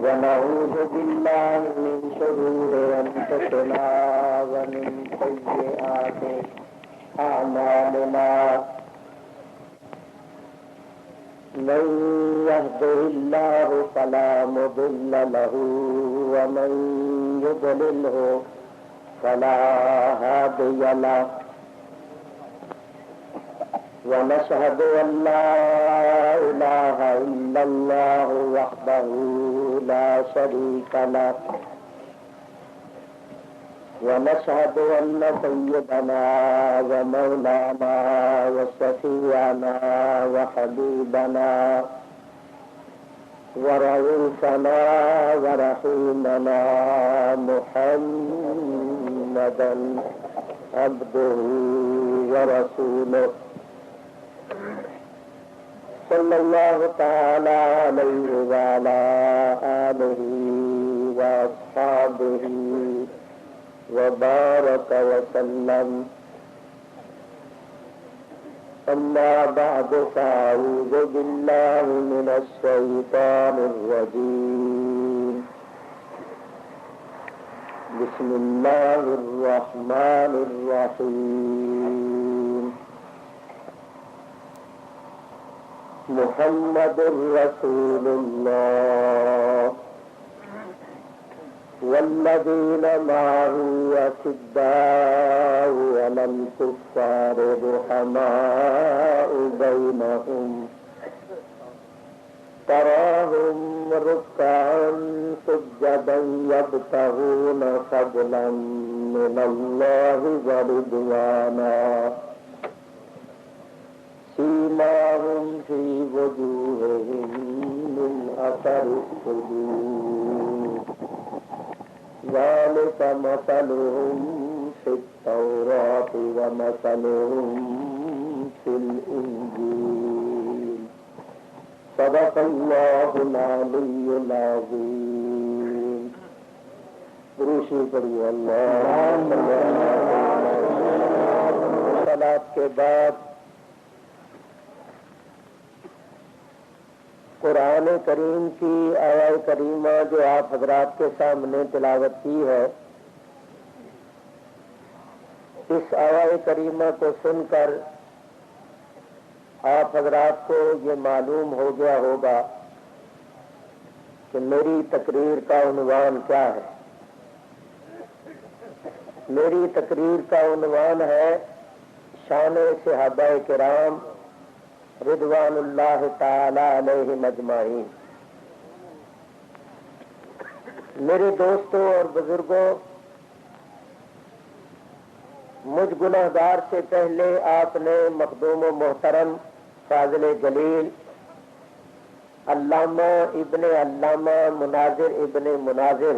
ونعوذ بالله من شرور أنفسنا ومن سيئات أعمالنا من يهده الله فلا مضل له ومن يضلله فلا هادي له ونشهد أن لا إله إلا الله وحده لا شريك له ونشهد أن سيدنا ومولانا وشفيعنا وحبيبنا ورؤوفنا ورحيمنا محمدا عبده ورسوله صلى الله تعالى عليه وعلى آله وأصحابه وبارك وسلم. أما بعد فأعوذ بالله من الشيطان الرجيم. بسم الله الرحمن الرحيم. محمد رسول الله والذين معه أشداء على الكفار رحماء بينهم تراهم ركعا سجدا يبتغون فضلا من الله ورضوانا سيماهم في وجوههم من أثر السجود ذلك مثلهم في التوراة ومثلهم في الإنجيل. صدق الله العلي العظيم. روشی پڑھی اللہ صلاۃ کے بعد قرآن کریم کی آیہ کریمہ جو آپ حضرات کے سامنے تلاوت کی ہے، اس آیہ کریمہ کو سن کر آپ حضرات کو یہ معلوم ہو گیا ہوگا کہ میری تقریر کا عنوان کیا ہے. میری تقریر کا عنوان ہے شان صحابہ کرام رضوان اللہ تعالی علیہم اجمعین. میرے دوستوں اور بزرگوں، مجھ گنہگار سے پہلے آپ نے مخدوم و محترم فاضل جلیل علامہ ابن علامہ مناظر ابن مناظر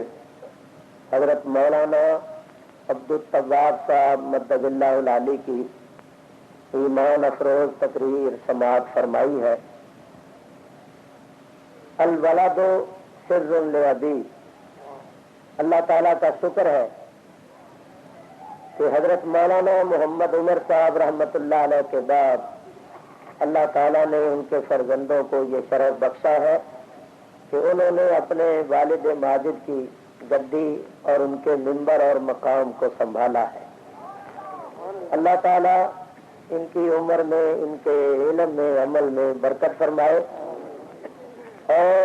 حضرت مولانا عبدالطواب صاحب مدد اللہ العالی کی ایمان افروز تقریر سماعت فرمائی ہے. الولد سر لابی. اللہ تعالیٰ کا شکر ہے کہ حضرت مولانا محمد عمر صاحب رحمۃ اللہ علیہ کے بعد اللہ تعالیٰ نے ان کے فرزندوں کو یہ شرف بخشا ہے کہ انہوں نے اپنے والد ماجد کی گدی اور ان کے منبر اور مقام کو سنبھالا ہے. اللہ تعالیٰ ان کی عمر میں، ان کے علم میں، عمل میں برکت فرمائے اور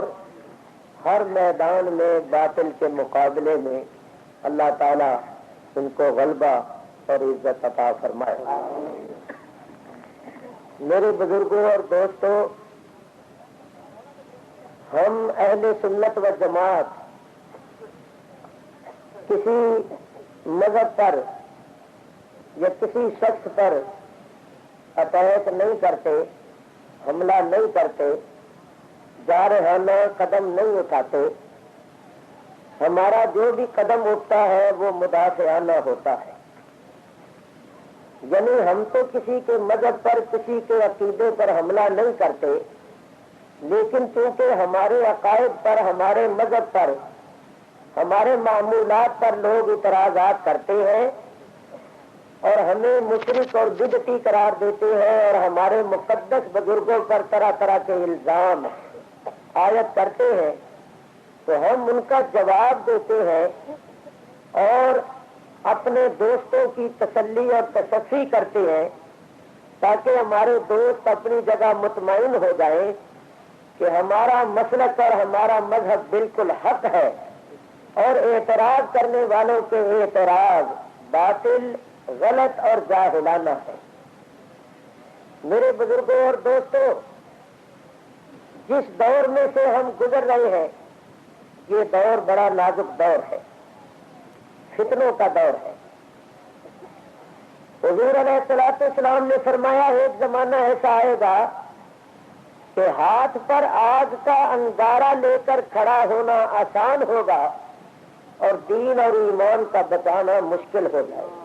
ہر میدان میں باطل کے مقابلے میں اللہ تعالیٰ ان کو غلبہ اور عزت عطا فرمائے. میرے بزرگوں اور دوستوں، ہم اہل سنت و جماعت کسی مذہب پر یا کسی شخص پر اٹیک نہیں کرتے، حملہ نہیں کرتے، جارحانہ قدم نہیں اٹھاتے. ہمارا جو بھی قدم اٹھتا ہے وہ مدافعانہ ہوتا ہے. یعنی ہم تو کسی کے مذہب پر، کسی کے عقیدے پر حملہ نہیں کرتے، لیکن چونکہ ہمارے عقائد پر، ہمارے مذہب پر، ہمارے معمولات پر لوگ اعتراضات کرتے ہیں اور ہمیں مشرک اور بدعتی قرار دیتے ہیں اور ہمارے مقدس بزرگوں پر طرح طرح کے الزام عائد کرتے ہیں، تو ہم ان کا جواب دیتے ہیں اور اپنے دوستوں کی تسلی اور تشفی کرتے ہیں تاکہ ہمارے دوست اپنی جگہ مطمئن ہو جائیں کہ ہمارا مسلک اور ہمارا مذہب بالکل حق ہے اور اعتراض کرنے والوں کے اعتراض باطل، غلط اور جاہلانہ ہے۔ میرے بزرگوں اور دوستوں، جس دور میں سے ہم گزر رہے ہیں یہ دور بڑا نازک دور ہے، فتنوں کا دور ہے۔ حضور علیہ الصلوۃ والسلام نے فرمایا ایک زمانہ ایسا آئے گا کہ ہاتھ پر آگ کا انگارہ لے کر کھڑا ہونا آسان ہوگا اور دین اور ایمان کا بچانا مشکل ہو جائے گا۔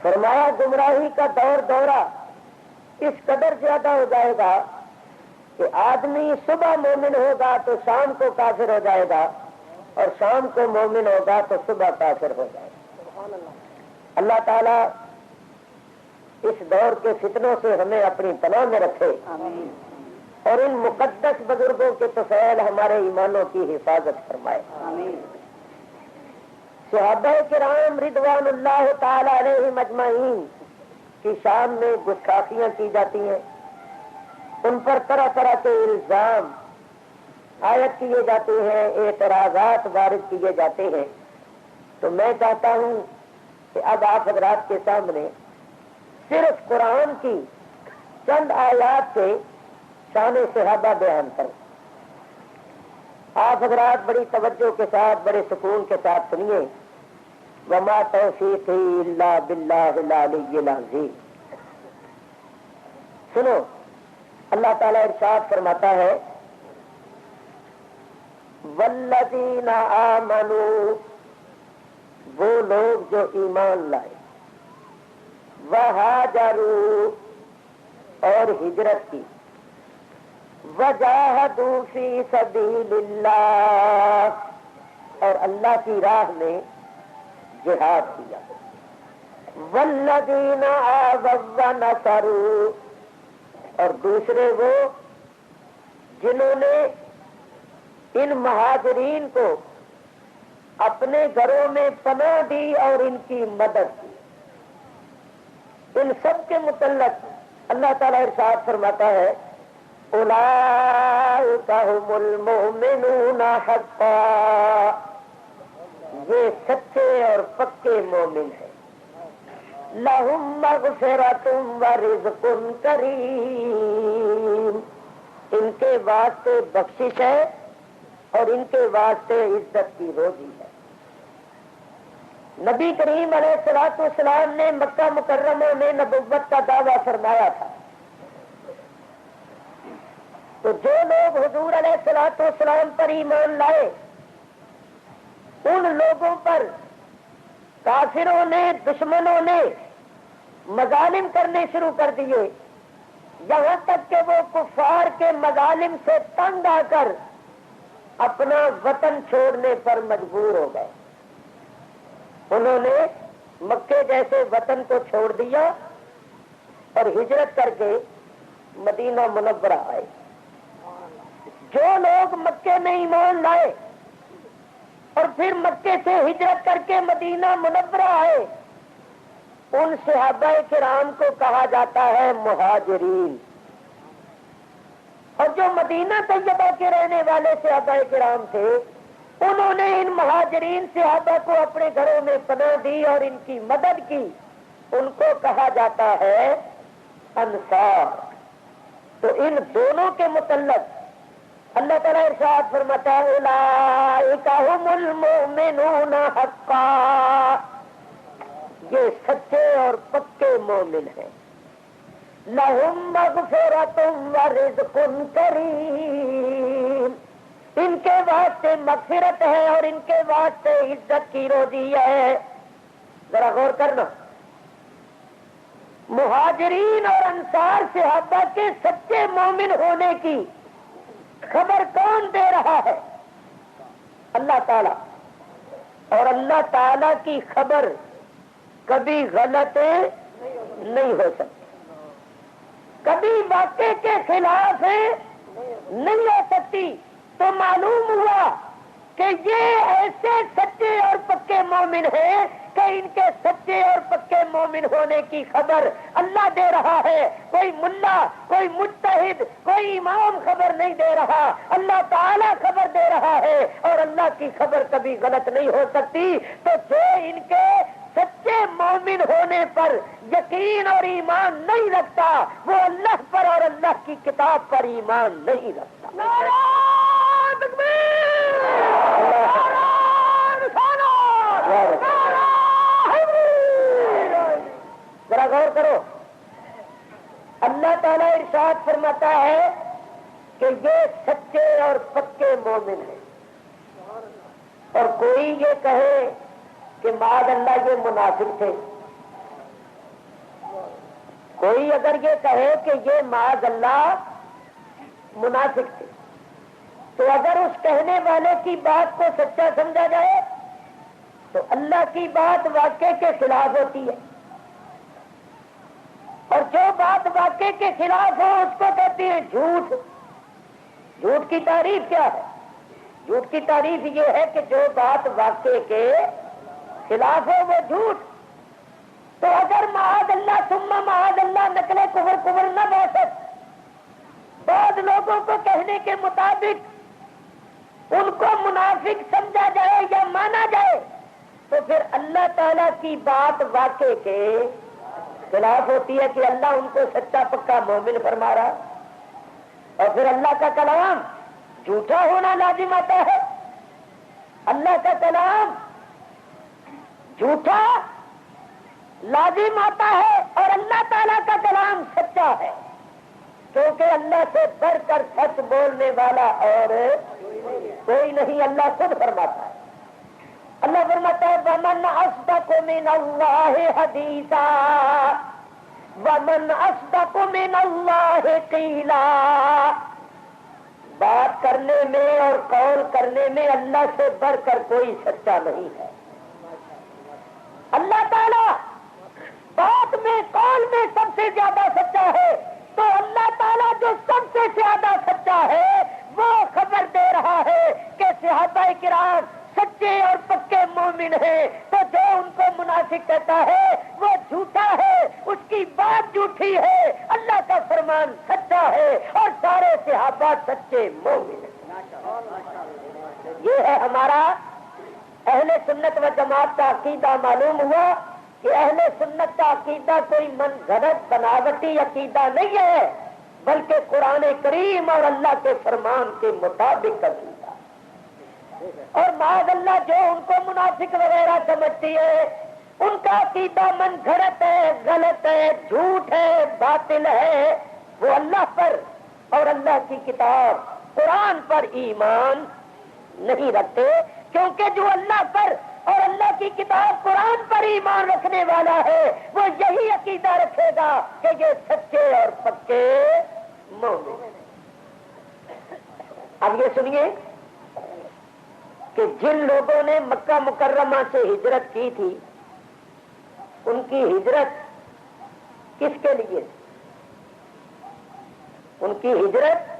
فرمایا گمراہی کا دورہ اس قدر زیادہ ہو جائے گا کہ آدمی صبح مومن ہوگا تو شام کو کافر ہو جائے گا اور شام کو مومن ہوگا تو صبح کافر ہو جائے گا۔ اللہ تعالیٰ اس دور کے فتنوں سے ہمیں اپنی پناہ میں رکھے اور ان مقدس بزرگوں کے طفیل ہمارے ایمانوں کی حفاظت فرمائے۔ صحابہ کرام رضوان اللہ تعالی علیہم اجمعین کی شان میں گستاخیاں کی جاتی ہیں، ان پر طرح طرح کے الزام عائد کیے جاتے ہیں، اعتراضات وارد کیے جاتے ہیں۔ تو میں چاہتا ہوں کہ اب آپ حضرات کے سامنے صرف قرآن کی چند آیات سے شان صحابہ بیان کریں۔ آپ حضرات بڑی توجہ کے ساتھ، بڑے سکون کے ساتھ سنیے۔ وما توفیقی الا باللہ العلی العظیم۔ سنو، اللہ تعالیٰ ارشاد فرماتا ہے والذین آمنوا، وہ لوگ جو ایمان لائے، وہاجروا اور ہجرت کی، وجاہدوا فی سبیل اللہ اور اللہ کی راہ میں جہاد کیا، والذین آووا ونصروا اور دوسرے وہ جنہوں نے ان مہاجرین کو اپنے گھروں میں پناہ دی اور ان کی مدد کی۔ ان سب کے متعلق اللہ تعالیٰ ارشاد فرماتا ہے اولئک ھم المؤمنون حقا، یہ سچے اور پکے مومن ہیں۔ لہم مغفرۃ ورزق کریم، ان کے واسطے بخشش ہے اور ان کے واسطے عزت کی روزی ہے۔ نبی کریم علیہ الصلوۃ والسلام نے مکہ مکرمہ میں نبوت کا دعویٰ فرمایا تھا، تو جو لوگ حضور علیہ الصلوۃ والسلام پر ایمان لائے ان لوگوں پر کافروں نے، دشمنوں نے مظالم کرنے شروع کر دیے، یہاں تک کہ وہ کفار کے مظالم سے تنگ آ کر اپنا وطن چھوڑنے پر مجبور ہو گئے۔ انہوں نے مکے جیسے وطن کو چھوڑ دیا اور ہجرت کر کے مدینہ منورہ آئے۔ جو لوگ مکے میں ایمان لائے اور پھر مکے سے ہجرت کر کے مدینہ منورہ آئے، ان صحابہ کرام کو کہا جاتا ہے مہاجرین، اور جو مدینہ طیبہ کے رہنے والے صحابہ کرام تھے انہوں نے ان مہاجرین صحابہ کو اپنے گھروں میں پناہ دی اور ان کی مدد کی، ان کو کہا جاتا ہے انصار۔ تو ان دونوں کے متعلق اللہ تعالیٰ ارشاد فرماتا ہے اولئک ھم المؤمنون حقا، یہ سچے اور پکے مومن ہیں۔ لہم مغفرۃ ورزق کریم، ان کے واسطے مغفرت ہے اور ان کے واسطے عزت کی روزی ہے۔ ذرا غور کرنا، مہاجرین اور انصار صحابہ کے سچے مومن ہونے کی خبر کون دے رہا ہے؟ اللہ تعالی، اور اللہ تعالی کی خبر کبھی غلط نہیں ہو سکتی، کبھی واقعے کے خلاف نہیں ہو سکتی، تو معلوم ہوا کہ یہ ایسے سچے اور پکے مومن ہیں کہ ان کے سچے اور پکے مومن ہونے کی خبر اللہ دے رہا ہے. کوئی ملا، کوئی مجتہد، کوئی امام خبر نہیں دے رہا، اللہ تعالی خبر دے رہا ہے، اور اللہ کی خبر کبھی غلط نہیں ہو سکتی. تو جو ان کے سچے مومن ہونے پر یقین اور ایمان نہیں رکھتا وہ اللہ پر اور اللہ کی کتاب پر ایمان نہیں رکھتا. ذرا غور کرو، اللہ تعالیٰ ارشاد فرماتا ہے کہ یہ سچے اور پکے مومن ہیں. اور کوئی یہ کہے کہ معاذ اللہ یہ منافق تھے، کوئی اگر یہ کہے کہ یہ معاذ اللہ منافق تھے، تو اگر اس کہنے والے کی بات کو سچا سمجھا جائے تو اللہ کی بات واقعے کے خلاف ہوتی ہے، اور جو بات واقعے کے خلاف ہو اس کو کہتے ہیں جھوٹ. جھوٹ کی تعریف کیا ہے؟ جھوٹ کی تعریف یہ ہے کہ جو بات واقعے کے خلاف ہو وہ جھوٹ. تو اگر معاذ اللہ ثم معاذ اللہ نقل کفر نہ بحثت بعض لوگوں کو کہنے کے مطابق ان کو منافق سمجھا جائے یا مانا جائے تو پھر اللہ تعالیٰ کی بات واقعے کے خلاف ہوتی ہے کہ اللہ ان کو سچا پکا مومن فرما رہا، اور پھر اللہ کا کلام جھوٹا ہونا لازم آتا ہے. اللہ کا کلام جھوٹا لازم آتا ہے اور اللہ تعالیٰ کا کلام سچا ہے، کیونکہ اللہ سے بڑھ کر سچ بولنے والا اور کوئی نہیں. اللہ خود فرماتا ہے، اللہ فرماتا ہے وَمَنْ أَصْدَقُ مِنَ اللَّهِ حَدِيثًا وَمَنْ أَصْدَقُ مِنَ اللَّهِ قِيلًا. بات کرنے میں اور قول کرنے میں اللہ سے بڑھ کر کوئی سچا نہیں ہے. اللہ تعالیٰ بات میں قول میں سب سے زیادہ سچا ہے، تو اللہ تعالیٰ جو سب سے زیادہ سچا ہے وہ خبر دے رہا ہے کہ صحابہ کرام سچے اور پکے مومن ہیں. تو جو ان کو منافق کہتا ہے وہ جھوٹا ہے، اس کی بات جھوٹی ہے، اللہ کا فرمان سچا ہے اور سارے صحابہ سچے مومن ہیں. یہ ہے ہمارا اہل سنت و جماعت کا عقیدہ. معلوم ہوا کہ اہل سنت کا عقیدہ کوئی من گھڑت بناوٹی عقیدہ نہیں ہے، بلکہ قرآن کریم اور اللہ کے فرمان کے مطابق عقیدہ. اور معاذ اللہ جو ان کو منافق وغیرہ سمجھتی ہے ان کا عقیدہ من گھڑت ہے، غلط ہے، جھوٹ ہے، باطل ہے. وہ اللہ پر اور اللہ کی کتاب قرآن پر ایمان نہیں رکھتے، کیونکہ جو اللہ پر اور اللہ کی کتاب قرآن پر ایمان رکھنے والا ہے وہ یہی عقیدہ رکھے گا کہ یہ سچے اور پکے مومن ہیں. اب یہ سنیے کہ جن لوگوں نے مکہ مکرمہ سے ہجرت کی تھی ان کی ہجرت کس کے لیے تھی؟ ان کی ہجرت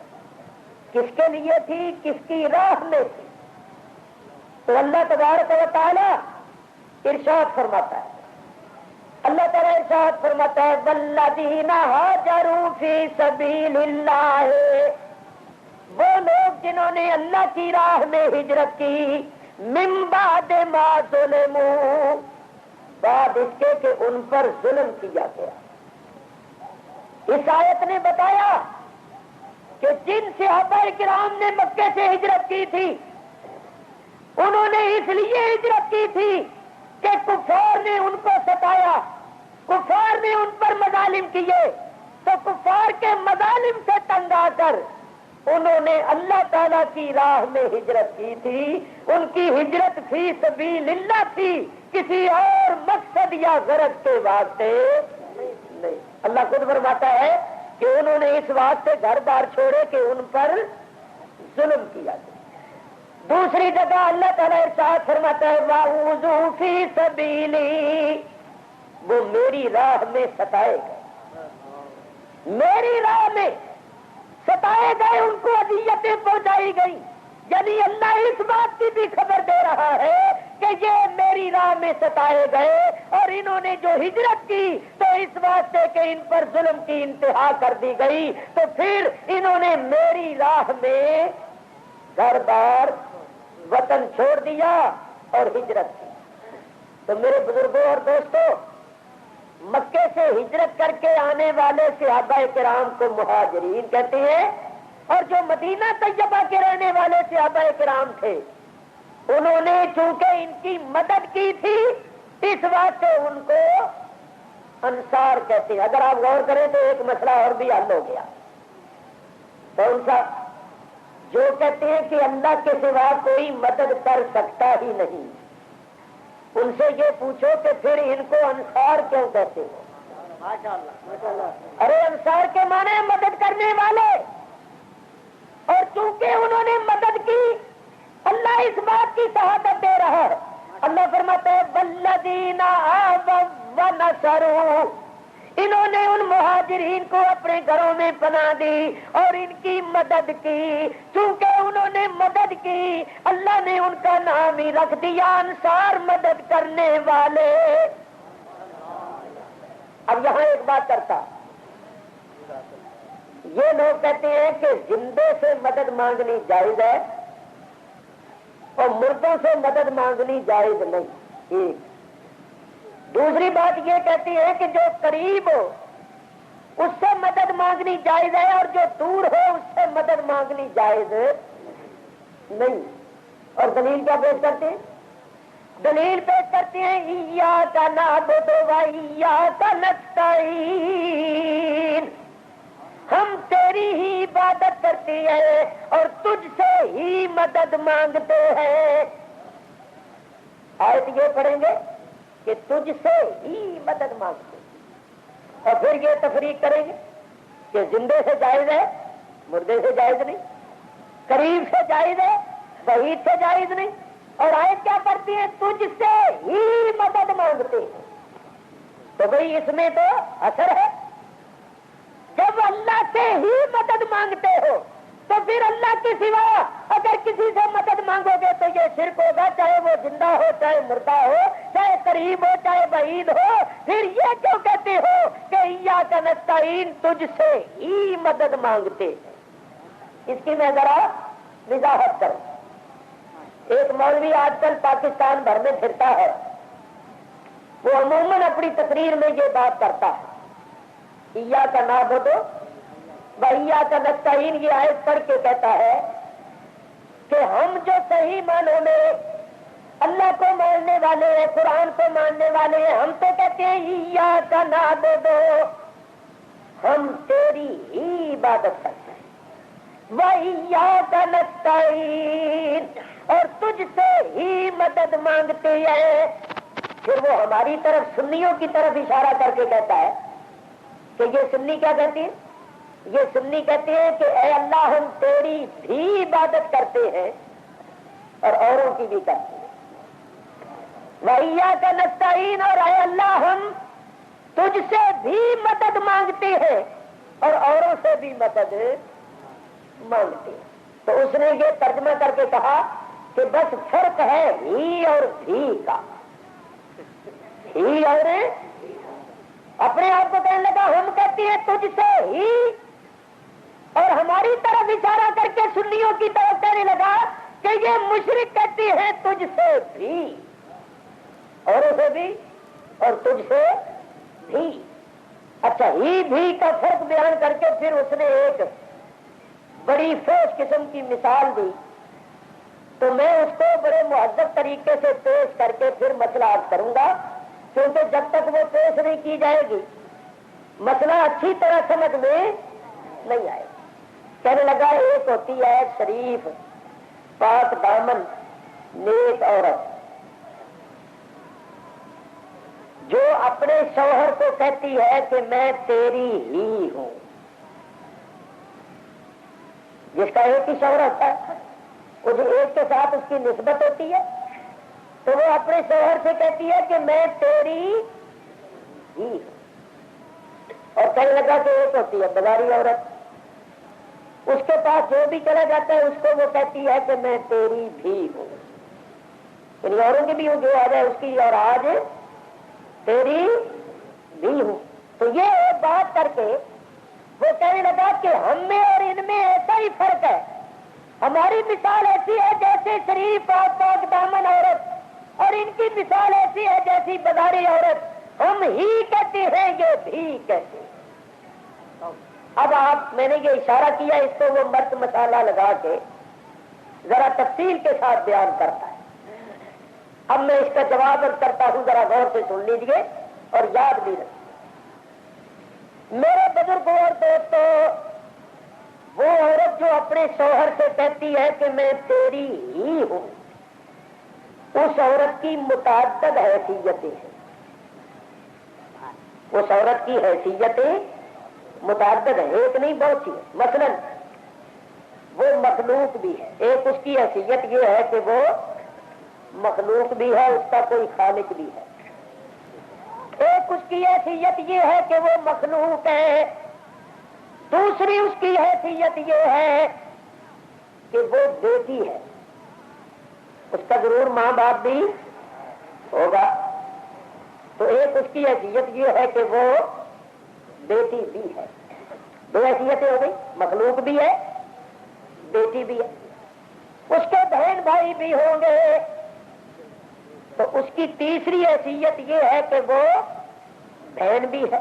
کس کے لیے تھی؟ کس کی راہ میں تھی؟ تو اللہ تبارک و تعالی ارشاد فرماتا ہے، اللہ تعالی ارشاد فرماتا ہے والذین ہاجروا فی سبیل اللہ، وہ لوگ جنہوں نے اللہ کی راہ میں ہجرت کی من بعد ما ظلموا، بعد اس کے کہ ان پر ظلم کیا گیا. اس آیت نے بتایا کہ جن صحابہ کرام نے مکے سے ہجرت کی تھی انہوں نے اس لیے ہجرت کی تھی کہ کفار نے ان کو ستایا، کفار نے ان پر مظالم کیے، تو کفار کے مظالم سے تنگ آ کر انہوں نے اللہ تعالیٰ کی راہ میں ہجرت کی تھی. ان کی ہجرت فی سبیل اللہ تھی، کسی اور مقصد یا غرض کے واسطے نہیں. اللہ خود فرماتا ہے کہ انہوں نے اس واسطے گھر بار چھوڑے کہ ان پر ظلم کیا گیا. دوسری جگہ اللہ تعالیٰ ارشاد فرماتا ہے وَأُوذُوا فِي سَبِيلِي، وہ میری راہ میں ستائے گئے، میری راہ میں ستائے گئے، ان کو اذیتیں پہنچائی گئی، یعنی اللہ اس بات کی بھی خبر دے رہا ہے کہ یہ میری راہ میں ستائے گئے اور انہوں نے جو ہجرت کی تو اس واسطے کہ ان پر ظلم کی انتہا کر دی گئی، تو پھر انہوں نے میری راہ میں گھر بار وطن چھوڑ دیا اور ہجرت کی۔ تو میرے بزرگوں اور دوستوں، مکے سے ہجرت کر کے آنے والے صحابہ کرام کو مہاجرین کہتے ہیں، اور جو مدینہ طیبہ کے رہنے والے صحابہ کرام تھے انہوں نے چونکہ ان کی مدد کی تھی اس واسطے ان کو انصار کہتے ہیں۔ اگر آپ غور کریں تو ایک مسئلہ اور بھی حل ہو گیا۔ کون سا؟ جو کہتے ہیں کہ اللہ کے سوا کوئی مدد کر سکتا ہی نہیں، ان سے یہ پوچھو کہ پھر ان کو انصار کیوں کہتے ہو؟ ارے انصار کے معنی مدد کرنے والے، اور چونکہ انہوں نے مدد کی اللہ اس بات کی شہادت دے رہا ہے۔ اللہ فرماتے ہیں والذین آووا ونصروا، انہوں نے ان مہاجرین کو اپنے گھروں میں پناہ دی اور ان کی مدد کی۔ چونکہ انہوں نے مدد کی اللہ نے ان کا نام ہی رکھ دیا انصار، مدد کرنے والے۔ اب یہاں ایک بات کرتا، یہ لوگ کہتے ہیں کہ زندے سے مدد مانگنی جائز ہے اور مردوں سے مدد مانگنی جائز نہیں۔ ایک دوسری بات یہ کہتی ہے کہ جو قریب ہو اس سے مدد مانگنی جائز ہے اور جو دور ہو اس سے مدد مانگنی جائز نہیں۔ اور دلیل کیا پیش کرتے ہیں؟ دلیل پیش کرتے ہیں ایاک نعبد و ایاک نستعین، ہم تیری ہی عبادت کرتے ہیں اور تجھ سے ہی مدد مانگتے ہیں۔ آیت یہ پڑھیں گے کہ تجھ سے ہی مدد مانگتے ہیں، اور پھر یہ تفریق کریں گے کہ زندے سے جائز ہے مردے سے جائز نہیں، قریب سے جائز ہے بعید سے جائز نہیں، اور آیت کیا کرتی ہے؟ تجھ سے ہی مدد مانگتے ہیں۔ تو بھئی اس میں تو اثر ہے، جب اللہ سے ہی مدد مانگتے ہو تو پھر اللہ کے سوا اگر کسی سے مدد مانگو گے تو یہ شرک ہوگا، چاہے وہ زندہ ہو چاہے مردہ ہو، چاہے قریب ہو چاہے بعید ہو۔ پھر یہ کیوں کہتے ہو کہ ایاک نستعین، تجھ سے ہی مدد مانگتے ہیں؟ اس کی میں ذرا وضاحت کروں۔ ایک مولوی آج کل پاکستان بھر میں پھرتا ہے، وہ عموماً اپنی تقریر میں یہ بات کرتا ہے ایاک نعبد و ایاک نستعین، یہ آیت پڑھ کے کہتا ہے کہ ہم جو صحیح معنوں میں اللہ کو ماننے والے ہیں، قرآن کو ماننے والے ہیں، ہم تو کہتے ہیں ایاک نعبد، ہم تیری ہی عبادت کرتے ہیں، و ایاک نستعین، اور تجھ سے ہی مدد مانگتے ہیں۔ پھر وہ ہماری طرف سنیوں کی طرف اشارہ کر کے کہتا ہے کہ یہ سنی کیا کہتی ہے؟ یہ سنی کہتے ہیں کہ اے اللہ ہم تیری بھی عبادت کرتے ہیں اور اوروں کی بھی کرتے ہیں، وَإِيَّاكَ نَسْتَعِينُ، اور اے اللہ ہم تجھ سے بھی مدد مانگتے ہیں اور اوروں سے بھی مدد مانگتے ہیں۔ تو اس نے یہ ترجمہ کر کے کہا کہ بس فرق ہے ہی اور بھی کا، ہی اور اپنے آپ کو کہنے لگا ہم کہتے ہیں تجھ سے ہی، اور ہماری طرف اشارہ کر کے سنیوں کی طرف کہنے لگا کہ یہ مشرک کہتے ہیں تجھ سے بھی، اوروں سے بھی اور تجھ سے بھی۔ اچھا، ہی بھی کا فرق بیان کر کے پھر اس نے ایک بڑی فحش قسم کی مثال دی، تو میں اس کو بڑے مہذب طریقے سے پیش کر کے پھر مسئلہ عرض کروں گا، کیونکہ جب تک وہ پیش نہیں کی جائے گی مسئلہ اچھی طرح سمجھ میں نہیں آئے گا۔ کہنے لگا ایک ہوتی ہے شریف پاک دامن نیک عورت جو اپنے شوہر کو کہتی ہے کہ میں تیری ہی ہوں، جس کا ایک ہی شوہر ہوتا ہے، اس ایک کے ساتھ اس کی نسبت ہوتی ہے، تو وہ اپنے شوہر سے کہتی ہے کہ میں تیری ہی ہوں۔ اور کہنے لگا کہ ایک ہوتی ہے بازاری عورت اس کے پاس جو بھی چلا جاتا ہے اس کو وہ کہتی ہے کہ میں تیری بھی ہوں، یعنی اوروں کی بھی جو آ جائے اس کی، اور آج تیری بھی ہوں۔ تو یہ بات کر کے وہ کہنے لگا کہ ہم میں اور ان میں ایسا ہی فرق ہے، ہماری مثال ایسی ہے جیسے شریف پاک پاک دامن عورت، اور ان کی مثال ایسی ہے جیسی بازاری عورت، ہم ہی کہتے ہیں یہ بھی کہتے ہیں۔ اب آپ، میں نے یہ اشارہ کیا، اس کو وہ مرد مسالہ لگا کے ذرا تفصیل کے ساتھ بیان کرتا ہے۔ اب میں اس کا جواب کرتا ہوں، ذرا غور سے سن لیجیے اور یاد بھی رکھیں۔ میرے بزرگوں اور دوستوں، وہ عورت جو اپنے شوہر سے کہتی ہے کہ میں تیری ہی ہوں، اس عورت کی متعدد حیثیتیں ہیں، اس عورت کی حیثیتیں متعدد ہیں، ایک نہیں بہت سی ہے۔ مثلا وہ مخلوق بھی ہے، ایک اس کی حیثیت یہ ہے کہ وہ مخلوق بھی ہے، اس کا کوئی خالق بھی ہے۔ ایک اس کی حیثیت یہ ہے کہ وہ مخلوق ہے، دوسری اس کی حیثیت یہ ہے کہ وہ بیٹی ہے، اس کا ضرور ماں باپ بھی ہوگا۔ تو ایک اس کی حیثیت یہ ہے کہ وہ بیٹی بھی ہے، دو حیثیتیں ہو گئی، مخلوق بھی ہے، بیٹی بھی ہے۔ اس کے بہن بھائی بھی ہوں گے، تو اس کی تیسری حیثیت یہ ہے کہ وہ بہن بھی ہے،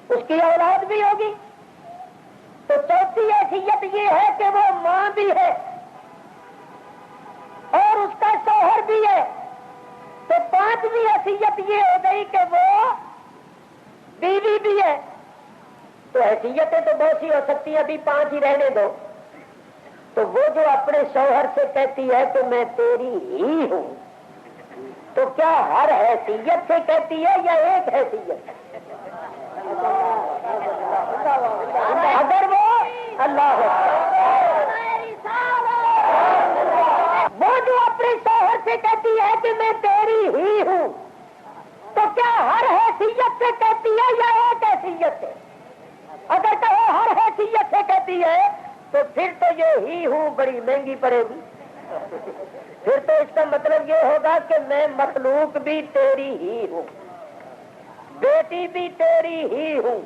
اس کی اولاد بھی ہوگی۔ تو چوتھی حیثیت یہ ہے کہ وہ ماں بھی ہے اور اس کا شوہر بھی ہے۔ تو پانچویں حیثیت یہ ہو گئی کہ وہ بیوی بھی ہے۔ تو حیثیتیں تو بہت سی ہو سکتی ہیں، ابھی 5 ہی رہنے دو۔ تو وہ جو اپنے شوہر سے کہتی ہے کہ میں تیری ہی ہوں، تو کیا ہر حیثیت سے کہتی ہے یا ایک حیثیت؟ اگر وہ اللہ وہ جو اپنے شوہر سے کہتی ہے کہ میں تیری ہی ہوں، تو کیا ہر حیثیت سے کہتی ہے یا ایک حیثیت سے؟ اگر کہو ہر حیثیت سے کہتی ہے تو پھر تو یہ ہی ہوں بڑی مہنگی پڑے گی۔ پھر تو اس کا مطلب یہ ہوگا کہ میں مخلوق بھی تیری ہی ہوں، بیٹی بھی تیری ہی ہوں،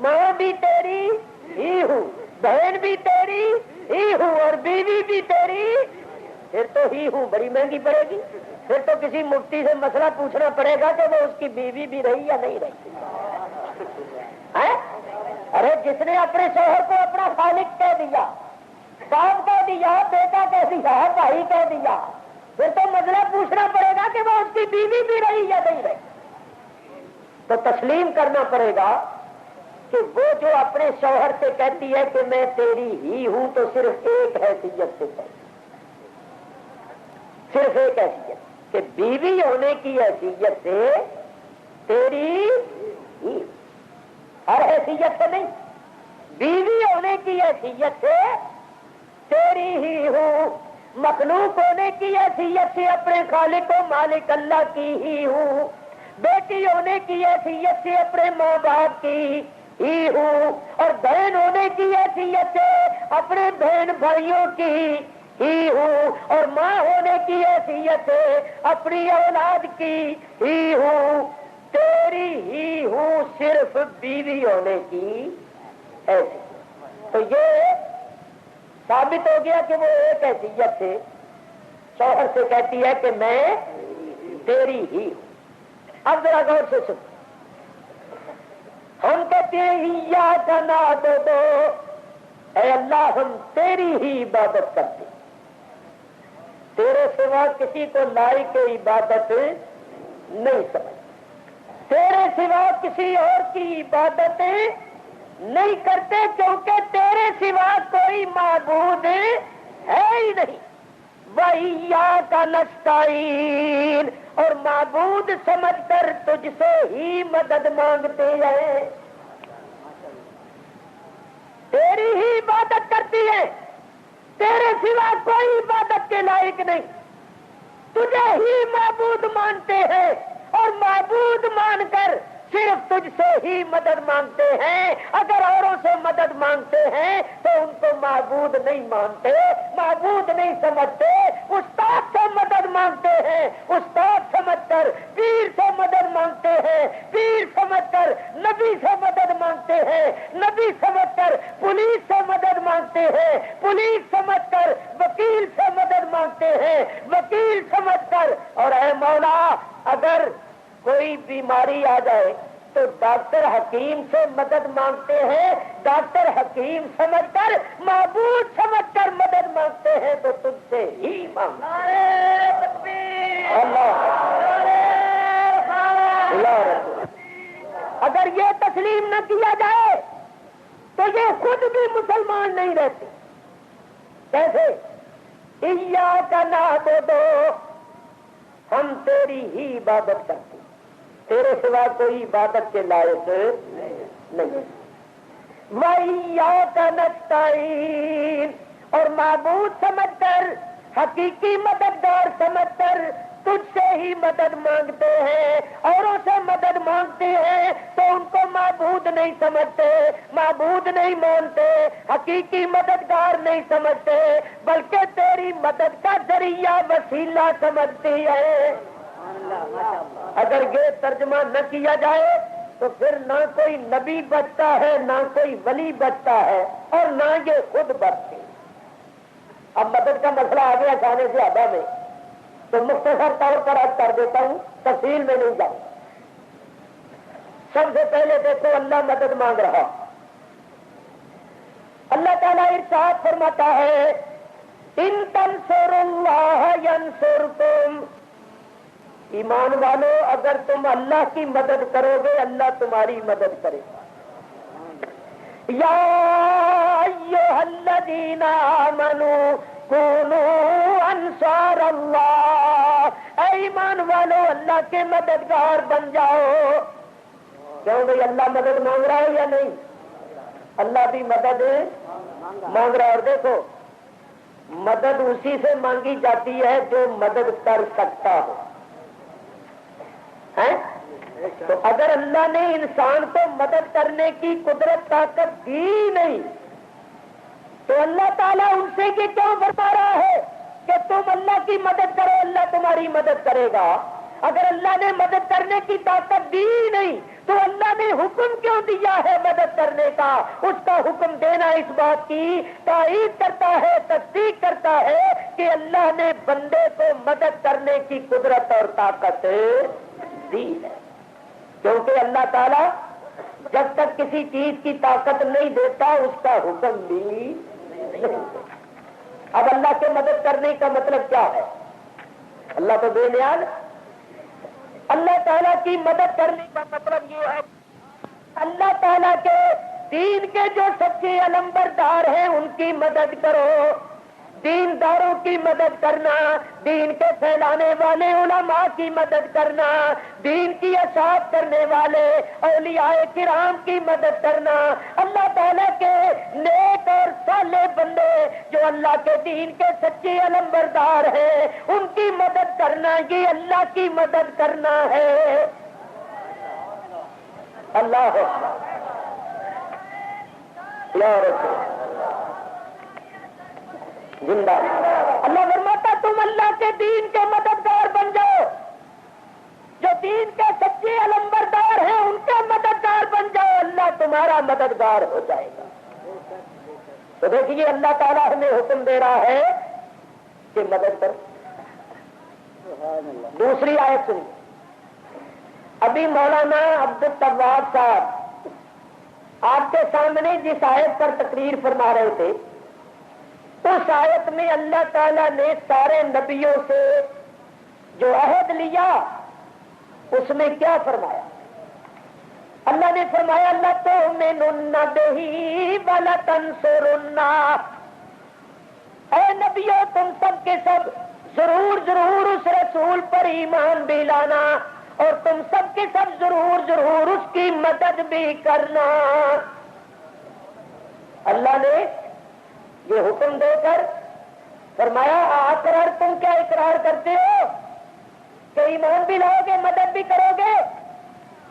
ماں بھی تیری ہی ہوں، بہن بھی تیری ہی ہوں، اور بیوی بھی تیری، پھر تو ہی ہوں بڑی مہنگی پڑے گی۔ پھر تو کسی مفتی سے مسئلہ پوچھنا پڑے گا کہ وہ اس کی بیوی بھی رہی یا نہیں رہی۔ ارے جس نے اپنے شوہر کو اپنا خالق کہہ دیا، باپ کہہ دیا، بیٹا کہہ دیا، بھائی کہہ دیا، پھر تو مسئلہ پوچھنا پڑے گا کہ وہ اس کی بیوی بھی رہی یا نہیں رہی۔ تو تسلیم کرنا پڑے گا کہ وہ جو اپنے شوہر سے کہتی ہے کہ میں تیری ہی ہوں، تو صرف ایک حیثیت سے کہتی، صرف ایک حیثیت، کہ بیوی ہونے کی حیثیت سے تیری ہی، ہر حیثیت سے نہیں، بیوی ہونے کی حیثیت سے تیری ہی ہوں، مخلوق ہونے کی حیثیت سے اپنے خالق و مالک اللہ کی ہی ہوں، بیٹی ہونے کی حیثیت سے اپنے ماں باپ کی ہی ہوں، اور بہن ہونے کی حیثیت سے اپنے بہن بھائیوں کی ہی ہوں، اور ماں ہونے کی حیثیت سے اپنی اولاد کی ہی ہوں، تیری ہی ہوں صرف بیوی ہونے کی حیثیت۔ تو یہ ثابت ہو گیا کہ وہ ایک حیثیت سے شوہر سے کہتی ہے کہ میں تیری ہی ہوں۔ اب ذرا غور سے سن، ہم کہتے ہیں یا کنا دو، اے اللہ ہم تیری ہی عبادت کرتے ہیں، تیرے سوا کسی کو لائق عبادت نہیں سمجھ، تیرے سوا کسی اور کی عبادت نہیں کرتے، کیونکہ تیرے سوا کوئی معبود ہے ہی نہیں۔ وَإِيَّاكَ نَسْتَعِينُ، اور معبود سمجھ کر تجھ سے ہی مدد مانگتے ہیں، تیری ہی عبادت کرتی ہے، تیرے سوا کوئی عبادت کے لائق نہیں، تجھے ہی معبود مانتے ہیں، اور معبود مان کر صرف تجھ سے ہی مدد مانگتے ہیں. اگر اوروں سے مدد مانگتے ہیں تو ان کو معبود نہیں مانتے, معبود نہیں سمجھتے. استاد سے مدد مانگتے ہیں, استاد سمجھ کر. پیر سے مدد مانگتے ہیں, پیر سمجھ کر. نبی سے مدد مانگتے ہیں, نبی سمجھ کر. پولیس سے مدد مانگتے ہیں, پولیس سمجھ کر. وکیل سے مدد مانگتے ہیں, وکیل سمجھ کر. اور اے مولا, اگر کوئی بیماری آ جائے تو ڈاکٹر حکیم سے مدد مانگتے ہیں, ڈاکٹر حکیم سمجھ کر, معبود سمجھ کر مدد مانگتے ہیں تو تجھ سے ہی مانگتے ہیں. اگر یہ تسلیم نہ کیا جائے تو یہ خود بھی مسلمان نہیں رہتے. کیسے؟ ایاک نعبد, ہم تیری ہی عبادت کرتے, تیرے سوا کوئی عبادت کے لائق نہیں. وَإِيَّاكَ نَسْتَعِينُ, اور معبود سمجھ کر, حقیقی مددگار سمجھ کر تجھ سے ہی مدد مانگتے ہیں. اوروں سے مدد مانگتے ہیں تو ان کو معبود نہیں سمجھتے, معبود نہیں مانتے, حقیقی مددگار نہیں سمجھتے, بلکہ تیری مدد کا ذریعہ وسیلہ سمجھتی ہے. اگر یہ ترجمہ نہ کیا جائے تو پھر نہ کوئی نبی بچتا ہے, نہ کوئی ولی بچتا ہے, اور نہ یہ خود بچتے. اب مدد کا مسئلہ آ گیا کھانے سے آدھا میں, تو مختصر طور پر عرض کر دیتا ہوں, تفصیل میں نہیں جاؤں. سب سے پہلے دیکھو اللہ مدد مانگ رہا. اللہ تعالیٰ ارشاد فرماتا ہے, ان تنصروا اللہ ینصرکم. ایمان والو, اگر تم اللہ کی مدد کرو گے اللہ تمہاری مدد کرے گا. یا ایھا الذین آمنوا کونوا انصار اللہ, اے ایمان والو اللہ کے مددگار بن جاؤ. کیوں بھائی اللہ مدد مانگ رہا ہے یا نہیں؟ اللہ بھی مدد مانگ رہا ہے. اور دیکھو, مدد اسی سے مانگی جاتی ہے جو مدد کر سکتا ہو. تو اگر اللہ نے انسان کو مدد کرنے کی قدرت طاقت دی نہیں تو اللہ تعالیٰ ان سے یہ کیوں فرما رہا ہے کہ تم اللہ کی مدد کرو, اللہ تمہاری مدد کرے گا؟ اگر اللہ نے مدد کرنے کی طاقت دی نہیں تو اللہ نے حکم کیوں دیا ہے مدد کرنے کا؟ اس کا حکم دینا اس بات کی تائید کرتا ہے, تصدیق کرتا ہے کہ اللہ نے بندے کو مدد کرنے کی قدرت اور طاقت دی ہے. کیونکہ اللہ تعالیٰ جب تک کسی چیز کی طاقت نہیں دیتا اس کا حکم بھی نہیں. اب اللہ کے مدد کرنے کا مطلب کیا ہے؟ اللہ تو بے نیاز. اللہ تعالیٰ کی مدد کرنے کا مطلب یہ ہے اللہ تعالیٰ کے دین کے جو سچے علمبردار ہیں ان کی مدد کرو. دینداروں کی مدد کرنا, دین کے پھیلانے والے علماء کی مدد کرنا, دین کی اشاعت کرنے والے اولیاء کرام کی مدد کرنا, اللہ تعالیٰ کے نیک اور صالح بندے جو اللہ کے دین کے سچے علمبردار ہیں ان کی مدد کرنا, یہ اللہ کی مدد کرنا ہے. اللہ زندہ. اللہ فرماتا تم اللہ کے دین کے مددگار بن جاؤ, جو دین کے سچے علمبردار ہیں ان کے مددگار بن جاؤ, اللہ تمہارا مددگار ہو جائے گا. تو دیکھیے اللہ تعالیٰ ہمیں حکم دے رہا ہے کہ مدد کرو. دوسری آیت سنی. ابھی مولانا عبدالتواب صاحب آپ کے سامنے جس آیت پر تقریر فرما رہے تھے اس آیت میں اللہ تعالیٰ نے سارے نبیوں سے جو عہد لیا اس میں کیا فرمایا؟ اللہ نے فرمایا لَتُؤْمِنُنَّ بِهِ وَلَتَنصُرُنَّهُ. اے نبیوں تم سب کے سب ضرور اس رسول پر ایمان بھی لانا اور تم سب کے سب ضرور اس کی مدد بھی کرنا. اللہ نے یہ حکم دے کر فرمایا اقرار, تم کیا اقرار کرتے ہو کہ ایمان بھی لاؤ گے مدد بھی کرو گے؟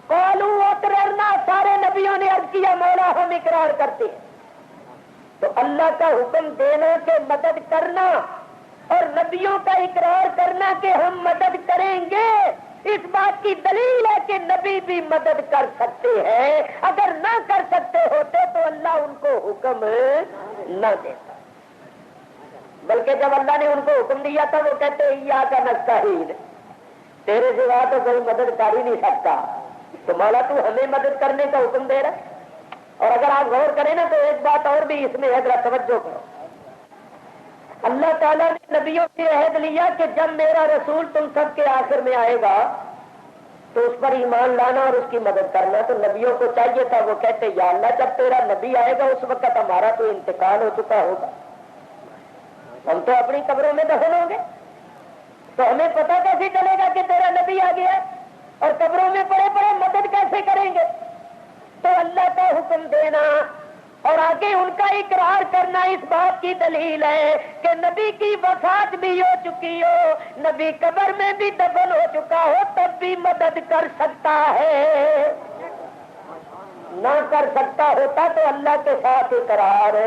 قالوا اقررنا، سارے نبیوں نے عرض کیا مولا ہم اقرار کرتے ہیں۔ تو اللہ کا حکم دینا کہ مدد کرنا اور نبیوں کا اقرار کرنا کہ ہم مدد کریں گے، اس بات کی دلیل ہے کہ نبی بھی مدد کر سکتے ہیں۔ اگر نہ کر سکتے ہوتے تو اللہ ان کو حکم نہ دیتا، بلکہ جب اللہ نے ان کو حکم دیا تھا وہ کہتے ایاک نستعین، تیرے سوا تو کوئی مدد کر ہی نہیں سکتا، تو مولا تو ہمیں مدد کرنے کا حکم دے رہا ہے۔ اور اگر آپ غور کریں نا تو ایک بات اور بھی اس میں ہے، ذرا توجہ کرو۔ اللہ تعالیٰ نے نبیوں سے عہد لیا کہ جب میرا رسول تم سب کے آخر میں آئے گا تو اس پر ایمان لانا اور اس کی مدد کرنا۔ تو نبیوں کو چاہیے تھا، وہ کہتے یا اللہ جب تیرا نبی آئے گا اس وقت ہمارا تو انتقال ہو چکا ہوگا، ہم تو اپنی قبروں میں دفن ہوں گے، تو ہمیں پتہ کیسے چلے گا کہ تیرا نبی آ گیا اور قبروں میں پڑے پڑے مدد کیسے کریں گے؟ تو اللہ کا حکم دینا اور آگے ان کا اقرار کرنا اس بات کی دلیل ہے کہ نبی کی وفات بھی ہو چکی ہو، نبی قبر میں بھی دفن ہو چکا ہو، تب بھی مدد کر سکتا ہے۔ نہ کر سکتا ہوتا تو اللہ کے ساتھ اقرار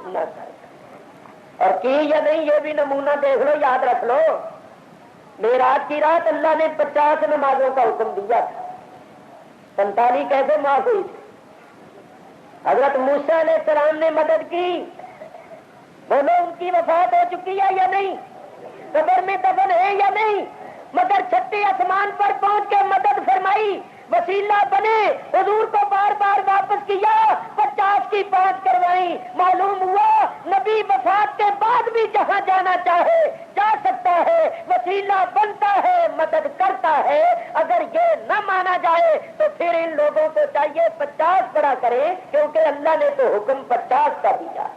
نہ کر، اور کی یا نہیں یہ بھی نمونہ دیکھ لو، یاد رکھ لو۔ معراج کی رات اللہ نے 50 نمازوں کا حکم دیا تھا، 45 کیسے معاف ہوئی تھی؟ حضرت موسیٰ علیہ السلام نے مدد کی، بولو ان کی وفات ہو چکی ہے یا نہیں؟ قبر میں دفن ہے یا نہیں؟ مگر چھٹے آسمان پر پہنچ کے مدد فرمائی، وسیلہ بنے، حضور کو بار بار واپس کیا، 50 کی 5 کروائی۔ معلوم ہوا نبی وفات کے بعد بھی جہاں جانا چاہے جا سکتا ہے، وسیلہ بنتا ہے، مدد کرتا ہے۔ اگر یہ نہ مانا جائے تو پھر ان لوگوں کو چاہیے 50 پڑا کریں، کیونکہ اللہ نے تو حکم 50 کا دیا۔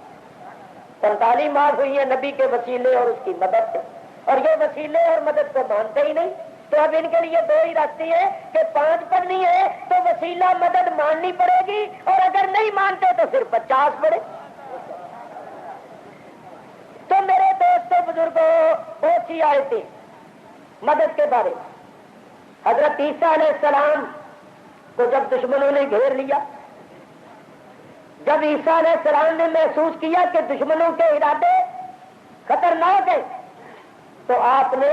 45 معاف ہوئی ہیں نبی کے وسیلے اور اس کی مدد سے، اور یہ وسیلے اور مدد کو مانتے ہی نہیں۔ تو اب ان کے لیے 2 ہی راستے ہیں کہ 5 پڑھنی ہے تو وسیلہ مدد ماننی پڑے گی، اور اگر نہیں مانتے تو پھر 50 پڑھے۔ تو میرے دوستوں بزرگوں بہت سی آیتیں مدد کے بارے میں۔ حضرت عیسیٰ علیہ السلام کو جب دشمنوں نے گھیر لیا، جب عیسیٰ علیہ السلام نے محسوس کیا کہ دشمنوں کے ارادے خطرناک ہیں، تو آپ نے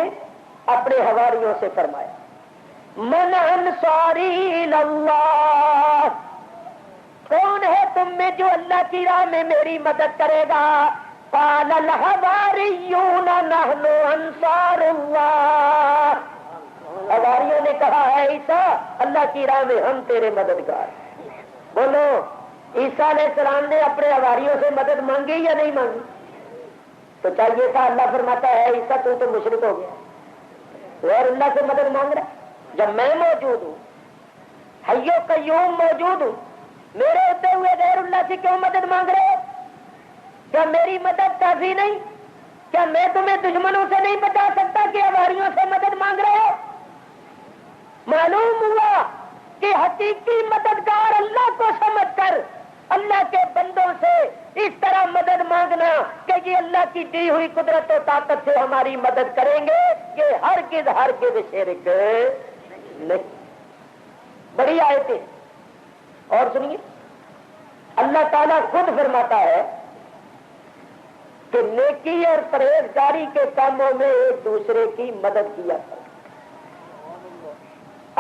اپنے حواریوں سے فرمایا من انصاری اللہ، کون ہے تم میں جو اللہ کی راہ میں میری مدد کرے گا؟ قال الحواریون نحن انصار اللہ، حواریوں نے کہا ہے عیسیٰ اللہ کی راہ میں ہم تیرے مددگار۔ بولو عیسیٰ علیہ السلام نے اپنے حواریوں سے مدد مانگی یا نہیں مانگی؟ تو چاہیے تھا، اللہ فرماتا ہے عیسیٰ تو مشرک ہو گیا، اور اللہ سے مدد مانگ رہا ہے جب میں موجود ہوں، حی و قیوم موجود ہوں، میرے ہوتے ہوئے غیر اللہ سے کیوں مدد مانگ رہے ہو؟ کیا میری مدد کافی نہیں؟ کیا میں تمہیں دشمنوں سے نہیں بچا سکتا کہ حواریوں سے مدد مانگ رہے ہو؟ معلوم ہوا کہ حقیقی مددگار اللہ کو سمجھ کر اللہ کے بندوں سے اس طرح مدد مانگنا کہ یہ اللہ کی دی ہوئی قدرت و طاقت سے ہماری مدد کریں گے، یہ ہرگز ہرگز شرک نہیں۔ بڑی آیتیں اور سنیے، اللہ تعالیٰ خود فرماتا ہے کہ نیکی اور پرہیزگاری کے کاموں میں ایک دوسرے کی مدد کیا کرو۔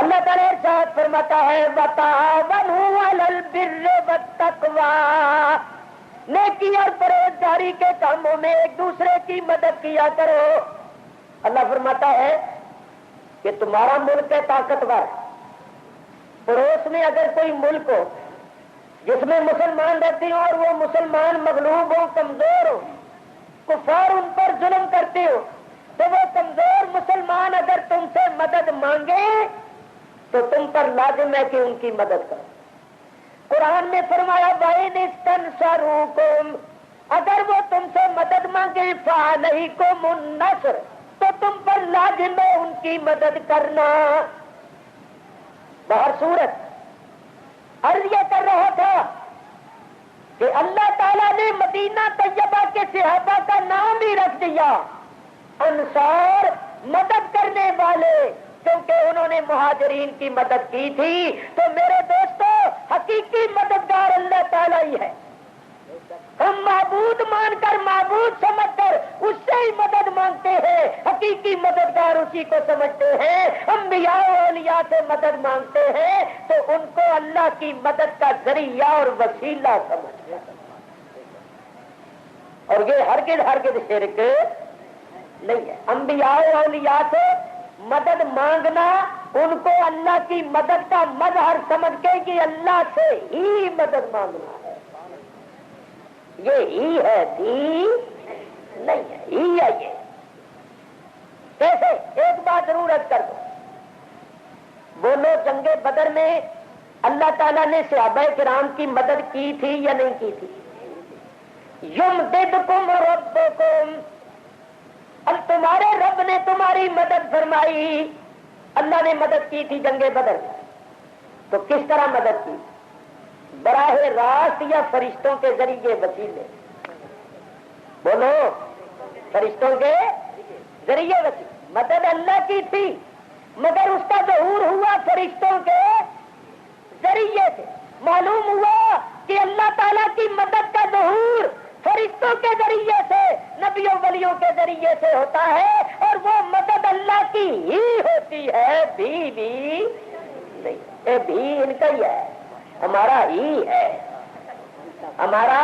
اللہ تعالیٰ ارشاد فرماتا ہے وَتَعَاوَنُوا عَلَى الْبِرِّ وَالتَّقْوَىٰ، نیکی اور پرہیزگاری کے کاموں میں ایک دوسرے کی مدد کیا کرو۔ اللہ فرماتا ہے کہ تمہارا ملک ہے طاقتور، پڑوس میں اگر کوئی ملک ہو جس میں مسلمان رہتے ہوں اور وہ مسلمان مغلوب ہو، کمزور ہو، کفار ان پر ظلم کرتے ہو، تو وہ کمزور مسلمان اگر تم سے مدد مانگے تو تم پر لازم ہے کہ ان کی مدد کرو۔ قرآن میں فرمایا وَإِنِ اسْتَنصَرُوكُمْ، اگر وہ تم سے مدد مانگے فَعَلَيْكُمُ النَّصْرُ، تو تم پر لازم ہے ان کی مدد کرنا۔ باہر صورت عرض یہ کر رہا تھا کہ اللہ تعالیٰ نے مدینہ طیبہ کے صحابہ کا نام ہی رکھ دیا انصار، مدد کرنے والے، کیونکہ انہوں نے مہاجرین کی مدد کی تھی. تو میرے دوستو حقیقی مددگار اللہ تعالیٰ ہی ہے. ہم معبود مان کر معبود سمجھ کر اس سے ہی مدد مانگتے ہیں, حقیقی مددگار اسی کو سمجھتے ہیں. انبیاء و اولیاء سے مدد مانگتے ہیں تو ان کو اللہ کی مدد کا ذریعہ اور وسیلہ سمجھتے ہیں. اور یہ ہرگز شرک نہیں ہے. انبیاء و اولیاء سے مدد مانگنا ان کو اللہ کی مدد کا مظہر سمجھ کے کہ اللہ سے ہی مدد مانگنا ہے. یہ ہی ہے, تھی نہیں ہے, ہی ہے. یہ کیسے؟ ایک بات ضرور عرض کر دو. بولو, جنگ بدر میں اللہ تعالیٰ نے صحابہ کرام کی مدد کی تھی یا نہیں کی تھی؟ یمددکم ربکم, اب تمہارے رب نے تمہاری مدد فرمائی. اللہ نے مدد کی تھی جنگ بدر میں, تو کس طرح مدد کی؟ براہ راست یا فرشتوں کے ذریعے وسیلے؟ بولو, فرشتوں کے ذریعے وسیلے. مدد اللہ کی تھی مگر اس کا ظہور ہوا فرشتوں کے ذریعے سے. معلوم ہوا کہ اللہ تعالیٰ کی مدد کا ظہور فرشتوں کے ذریعے سے, نبیوں ولیوں کے ذریعے سے ہوتا ہے, اور وہ مدد اللہ کی ہی ہوتی ہے, بھی نہیں. یہ بھی ان کا ہی ہے, ہمارا ہی ہے, ہمارا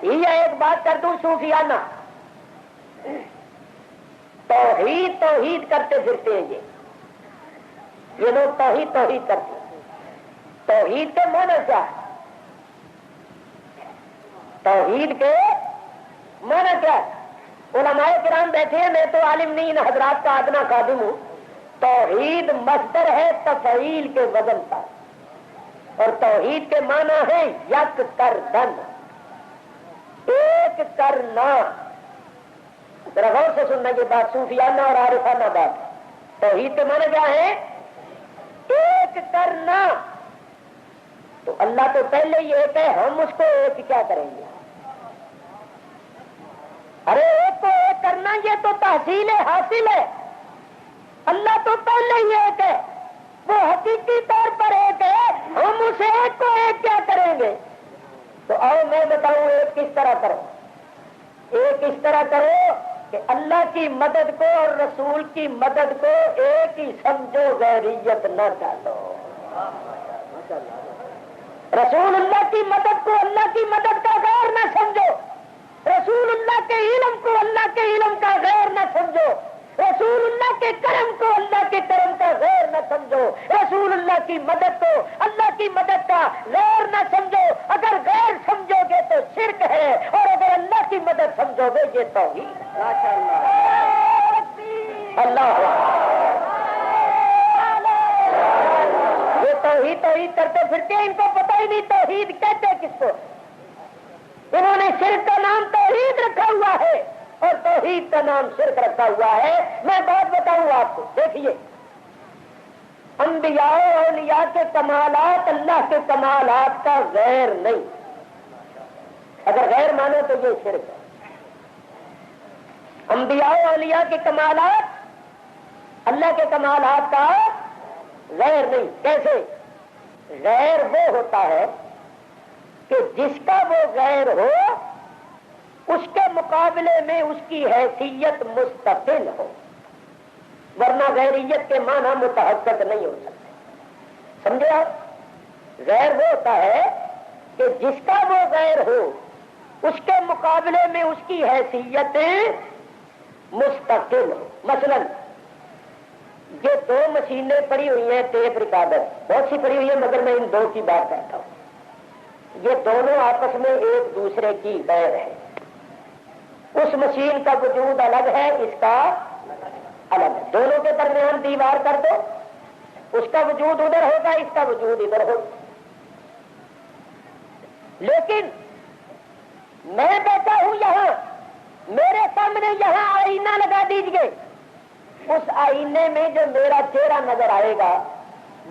ہی ہے. ایک بات کر دوں صوفیانہ, توحید کرتے پھرتے ہیں یہ لوگ توحید کرتے ہیں. توحید کے معنی کیا ہے؟ توحید کے معنی کیا ہے؟ علماء کرام بیٹھے ہیں, میں تو عالم نہیں, ان حضرات کا ادنا خادم ہوں. توحید مصدر ہے تفعیل کے وزن پر, اور توحید کے معنی ہے یک کردن, ایک کرنا. ذرا غور سے سننا یہ بات, صوفیانہ اور عارفانہ بات. توحید کے معنی کیا ہے؟ ایک کرنا. تو اللہ تو پہلے ہی ایک ہے, ہم اس کو ایک کیا کریں گے؟ ارے ایک کو ایک کرنا یہ تو تحصیل حاصل ہے. اللہ تو پہلے ہی ایک ہے, وہ حقیقی طور پر ایک ہے, ہم اسے ایک کو ایک کیا کریں گے؟ تو آؤ میں بتاؤں ایک کس طرح کرو. ایک اس طرح کرو کہ اللہ کی مدد کو اور رسول کی مدد کو ایک ہی سمجھو, غیریت نہ ڈالو. رسول اللہ کی مدد کو اللہ کی مدد کا غیر نہ سمجھو, رسول اللہ کے علم کو اللہ کے علم کا غیر نہ سمجھو, رسول اللہ کے کرم کو اللہ کے کرم کا غیر نہ سمجھو, رسول اللہ کی مدد کو اللہ کی مدد کا غیر نہ سمجھو. اگر غیر سمجھو گے تو شرک ہے, اور اگر اللہ کی مدد سمجھو گے یہ توحید ہے. اللہ یہ توحید کرتے پھرتے ان کو پتہ ہی نہیں توحید کہتے کس کو. انہوں نے شرک کا نام توحید رکھا ہوا ہے اور توحید کا نام شرک رکھا ہوا ہے. میں بات بتاؤں آپ کو, دیکھیے, انبیاء و اولیاء کے کمالات اللہ کے کمالات کا غیر نہیں. اگر غیر مانو تو یہ شرک ہے. انبیاء و اولیاء کے کمالات اللہ کے کمالات کا غیر نہیں. کیسے؟ غیر وہ ہوتا ہے کہ جس کا وہ غیر ہو اس کے مقابلے میں اس کی حیثیت مستقل ہو, ورنہ غیریت کے معنی متحقق نہیں ہو سکتے. سمجھے آپ؟ غیر وہ ہوتا ہے کہ جس کا وہ غیر ہو اس کے مقابلے میں اس کی حیثیت مستقل ہو. مثلا یہ دو مشینیں پڑی ہوئی ہیں, ٹیپ ریکارڈر بہت سی پڑی ہوئی ہے, مگر میں ان دو کی بات کرتا ہوں. یہ دونوں آپس میں ایک دوسرے کی غیر ہے. اس مشین کا وجود الگ ہے, اس کا الگ ہے. دونوں کے درمیان دیوار کر دو, اس کا وجود ادھر ہوگا, اس کا وجود ادھر ہوگا. لیکن میں بیٹھا ہوں یہاں, میرے سامنے یہاں آئینہ لگا دیجئے, اس آئینے میں جو میرا چہرہ نظر آئے گا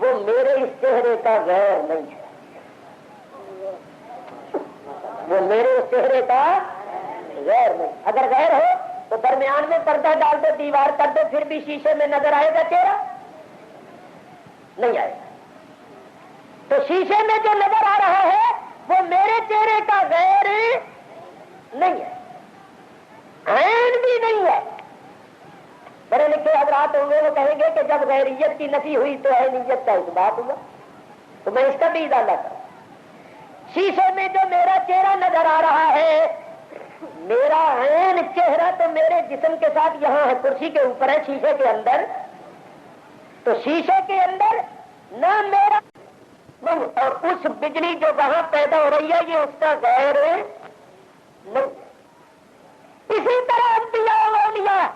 وہ میرے اس چہرے کا غیر نہیں ہے, وہ میرے اس چہرے کا غیر نہیں. اگر غیر ہو تو درمیان میں پردہ ڈال دو, دیوار کر دو, پھر بھی شیشے میں نظر آئے گا چہرہ. نہیں آئے گا۔ تو شیشے میں جو نظر آ رہا ہے وہ میرے چہرے کا غیر نہیں ہے، عین بھی نہیں ہے۔ بڑے لکھے حضرات ہوں گے وہ کہیں گے کہ جب غیریت کی نفی ہوئی تو عینیت کا اثبات ہوا، تو میں اس کا بھی اضافہ کروں۔ شیشے میں جو میرا چہرہ نظر آ رہا ہے، میرا عین چہرہ تو میرے جسم کے ساتھ یہاں ہے، کرسی کے اوپر ہے، شیشے کے اندر۔ تو شیشے کے اندر نہ میرا اور اس بجلی جو وہاں پیدا ہو رہی ہے یہ اس کا غیر نہیں۔ اسی طرح انبیاء و اولیاء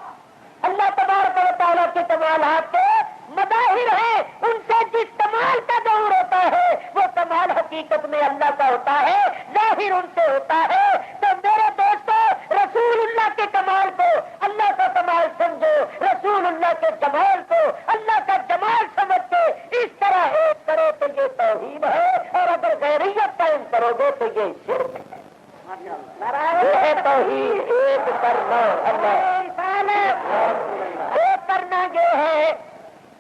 اللہ تبارک و تعالیٰ کے کمالات کے مظاہر ہیں، ان سے جس کمال کا ظہور ہوتا ہے وہ کمال حقیقت میں اللہ کا ہوتا ہے، ظاہر ان سے ہوتا ہے۔ تو میرے دوستو، رسول اللہ کے کمال کو اللہ کا کمال سمجھو، رسول اللہ کے جمال کو اللہ کا جمال سمجھ کے اس طرح ایک کرو تو یہ توحید ہے، اور اگر غیریت قائم کرو گے تو یہ شرک ہے۔ یہ ہے توحید، ایک کرنا اللہ، ایک کرنا یہ ہے،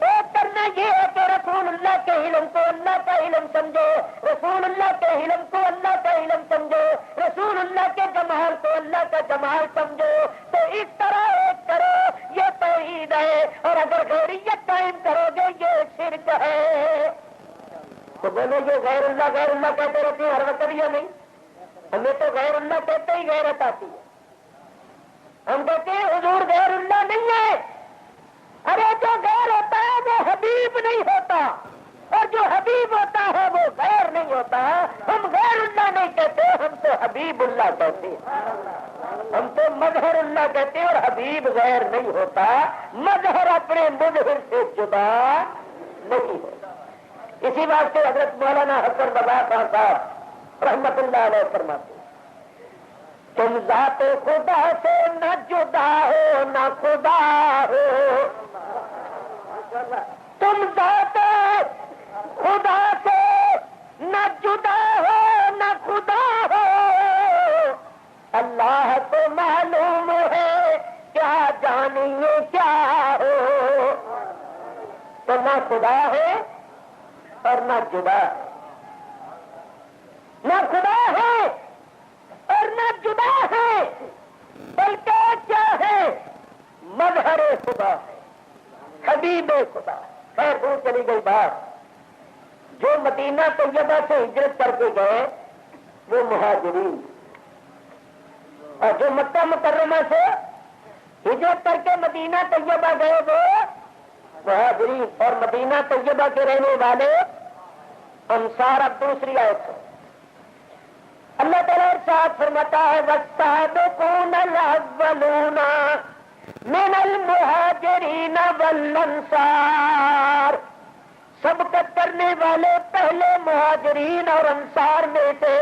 ایک کرنا یہ ہے کہ رسول اللہ کے علم کو اللہ کا علم سمجھو، رسول اللہ کے علم کو اللہ کا علم سمجھو، رسول اللہ کے جمال کو اللہ کا جمال سمجھو۔ تو اس طرح ایک کرو، یہ توحید ہے، اور اگر غیریت قائم کرو گے یہ شرک ہے۔ تو بولے یہ غیر اللہ کہتے رہتے ہیں ہر وقت، یا نہیں؟ ہمیں تو غیر اللہ کہتے ہی غیرت آتی ہے، ہم کہتے ہیں حضور غیر اللہ نہیں ہے۔ ارے جو غیر ہوتا ہے وہ حبیب نہیں ہوتا، اور جو حبیب ہوتا ہے وہ غیر نہیں ہوتا۔ ہم غیر اللہ نہیں کہتے، ہم تو حبیب اللہ کہتے ہیں، ہم تو مظہر اللہ کہتے ہیں، اور حبیب غیر نہیں ہوتا، مظہر اپنے مظہر سے جدا نہیں ہوتا۔ اسی واسطے حضرت مولانا حسن رضا خان صاحب رحمت اللہ علیہ فرماتے ہیں، تم ذات خدا سے نہ جدا ہو نہ خدا ہو، تم ذات خدا سے نہ جدا ہو نہ خدا ہو، اللہ کو معلوم ہے کیا جانیے کیا ہو۔ تو نہ خدا ہے اور نہ جدا ہے، نہ خدا ہے اور نہ جدا ہے، بلکہ کیا ہے؟ مظہر خدا ہے، حبیب خدا ہے۔ خیر دور چلی گئی بات، جو مدینہ طیبہ سے ہجرت کر کے گئے وہ مہاجرین، اور جو مکہ مکرمہ سے ہجرت کر کے مدینہ طیبہ گئے وہ مہاجرین، اور مدینہ طیبہ کے رہنے والے انصار۔ اب دوسری آیت ہے، اللہ تعالیٰ ارشاد فرماتا ہے والسابقون الاولون من المہاجرین والانصار، سبقت کرنے والے پہلے مہاجرین اور انصار میں سے،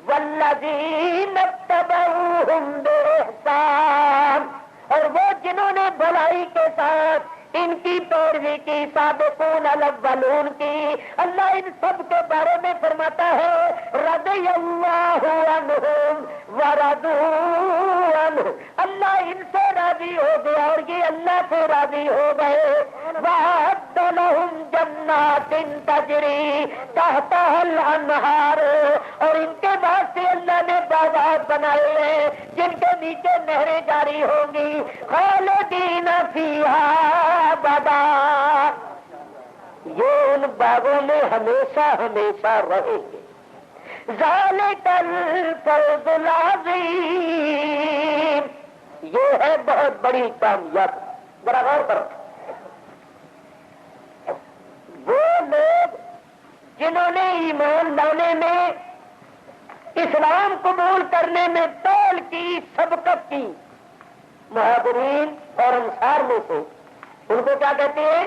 والذین اتبعوہم بإحسان، اور وہ جنہوں نے بھلائی کے ساتھ ان کی پیروی کی، سابقون الاولون کی۔ اللہ ان سب کے بارے میں فرماتا ہے رضی اللہ عنہم ورضوا عنہ، اللہ ان سے راضی ہو گیا اور یہ اللہ سے راضی ہو گئے۔ وَأَعَدَّ لَهُمْ جَنَّاتٍ تَجْرِي تَحْتَهَا الْأَنْهَارُ، اور ان کے بعد سے اللہ نے باغات بنائے ہیں جن کے نیچے نہریں جاری ہوں گی، خالدین فیہا ابدا، یہ ان باغوں میں ہمیشہ ہمیشہ رہیں گے۔ ذالک الفوز العظیم، یہ ہے بہت بڑی کامیابی۔ ذرا غور کرو، وہ لوگ جنہوں نے ایمان لانے میں، اسلام قبول کرنے میں پہل کی، سبقت کی، مہاجرین اور انصار میں سے، ان کو کیا کہتے ہیں؟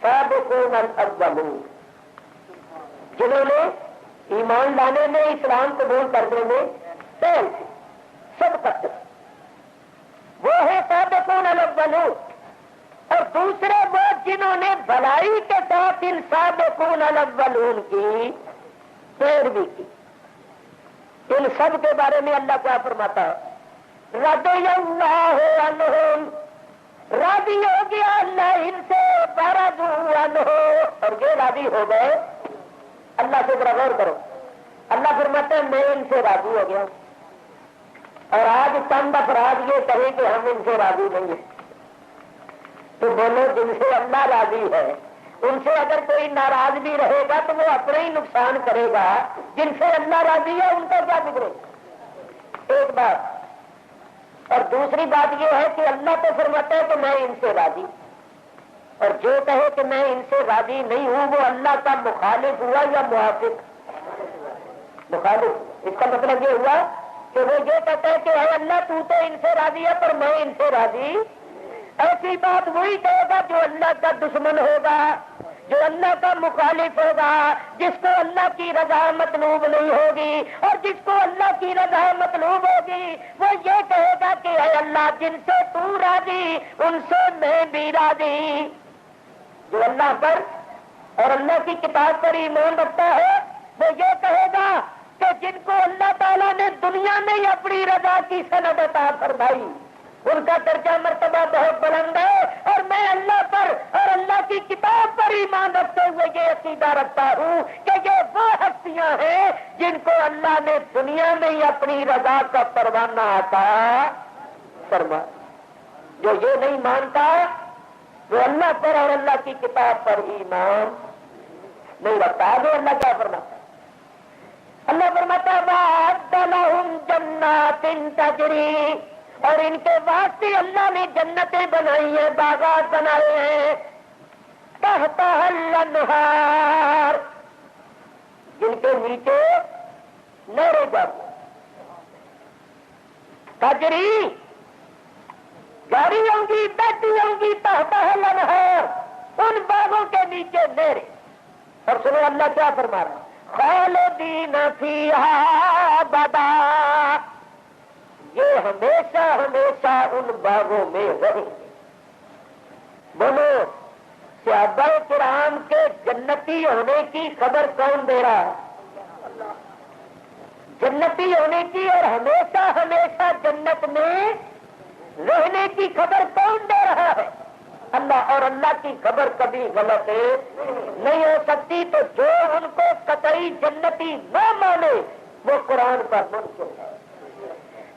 سابقون الاولون، جنہوں نے ایمان لانے میں، اسلام قبول کرنے میں پہل کی، سبقت، وہ ہے سابقون الاولون۔ اور دوسرے وہ جنہوں نے بھلائی کے ساتھ ان سابقون الاولون کی پیروی کی۔ ان سب کے بارے میں اللہ کیا فرماتا ہے؟ رضی اللہ عنہم، راضی ہو گیا اللہ ان سے، ورضوا عنہ، اور یہ راضی ہو گئے، اللہ سے ذرا غور کرو، اللہ فرماتے ہیں میں ان سے راضی ہو گیا، اور آج چند افراد یہ کہیں کہ ہم ان سے راضی نہیں ہیں، تو بولو جن سے اللہ راضی ہے ان سے اگر کوئی ناراض بھی رہے گا تو وہ اپنے ہی نقصان کرے گا، جن سے اللہ راضی ہے ان کا کیا بگڑے؟ ایک بات، اور دوسری بات یہ ہے کہ اللہ تو فرماتا ہے کہ میں ان سے راضی، اور جو کہے کہ میں ان سے راضی نہیں ہوں وہ اللہ کا مخالف ہوا یا موافق؟ مخالف۔ اس کا مطلب یہ ہوا کہ وہ یہ کہتا ہے کہ اے اللہ تو ان سے راضی ہے پر میں ان سے راضی، ایسی بات وہی کہے گا جو اللہ کا دشمن ہوگا، جو اللہ کا مخالف ہوگا، جس کو اللہ کی رضا مطلوب نہیں ہوگی، اور جس کو اللہ کی رضا مطلوب ہوگی وہ یہ کہے گا کہ اے اللہ جن سے تو راضی ان سے میں بھی راضی۔ جو اللہ پر اور اللہ کی کتاب پر ایمان رکھتا ہے وہ یہ کہے گا کہ جن کو اللہ تعالیٰ نے دنیا میں ہی اپنی رضا کی سند عطا فرمائی ان کا درجہ مرتبہ بہت بلند ہے، اور میں اللہ پر اور اللہ کی کتاب پر ایمان رکھتے ہوئے یہ عقیدہ رکھتا ہوں کہ یہ وہ ہستیاں ہیں جن کو اللہ نے دنیا میں ہی اپنی رضا کا پروانہ عطا فرمایا۔ جو یہ نہیں مانتا وہ اللہ پر اور اللہ کی کتاب پر ایمان نہیں رکھتا۔ آگے اللہ کیا فرماتا ہے؟ اللہ فرماتا ہے وَأَعَدَّ لَهُمْ جَنَّاتٍ تَجْرِي، اور ان کے واسطے اللہ نے جنتیں بنائی ہیں، باغات بنائے ہیں، تحتها الانہار، جن کے نیچے نہریں جاتی تجری جاری ہوں گی، بہتی ہوں گی، تحتها الانہار، ان باغوں کے نیچے نہریں۔ اور سنو اللہ کیا فرما رہا ہے، خالدین فیہا ابدا، یہ ہمیشہ ہمیشہ ان باغوں میں رہیں گے۔ بولو صحابہ کرام کے جنتی ہونے کی خبر کون دے رہا ہے؟ جنتی ہونے کی اور ہمیشہ ہمیشہ جنت میں رہنے کی خبر کون دے رہا ہے؟ اللہ، اور اللہ کی خبر کبھی غلط نہیں ہو سکتی، تو جو ان کو قطعی جنتی نہ مانے وہ قرآن پر منکر ہے،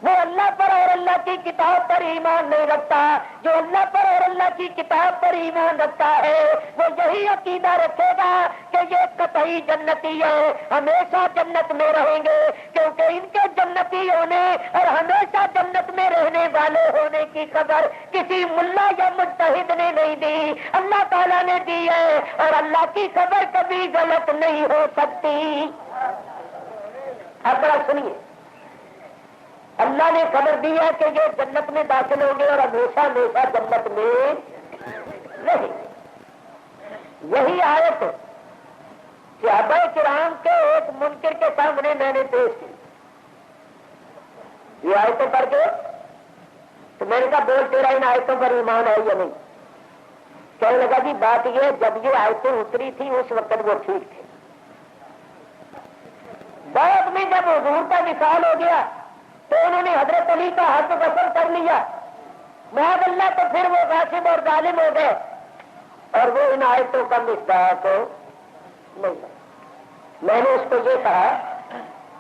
وہ اللہ پر اور اللہ کی کتاب پر ایمان نہیں رکھتا۔ جو اللہ پر اور اللہ کی کتاب پر ایمان رکھتا ہے وہ یہی عقیدہ رکھے گا کہ یہ قطعی جنتی ہے، ہمیشہ جنت میں رہیں گے، کیونکہ ان کے جنتی ہونے اور ہمیشہ جنت میں رہنے والے ہونے کی خبر کسی ملا یا مجتہد نے نہیں دی، اللہ تعالیٰ نے دی ہے، اور اللہ کی خبر کبھی غلط نہیں ہو سکتی۔ اب ذرا سنیے، اللہ نے خبر دی ہے کہ یہ جنت میں داخل ہوں گے اور ہمیشہ ہمیشہ جنت میں نہیں۔ یہی آیت صحابہ کرام کے ایک منکر کے سامنے میں نے پیش کی، یہ آیتیں پڑھ کے تو میں نے کہا بول تیرا ان آیتوں پر ایمان ہے یا نہیں؟ کہنے لگا جی بات یہ جب یہ آیتیں اتری تھی اس وقت وہ ٹھیک تھے، بعد میں جب حضور کا وصال ہو گیا تو انہوں نے حضرت علی کا حق بسر کر لیا، معاذ اللہ، تو پھر وہ غاصب اور ظالم ہو گئے، اور وہ ان آیتوں کا مصداق نہیں۔ میں نے اس کو یہ کہا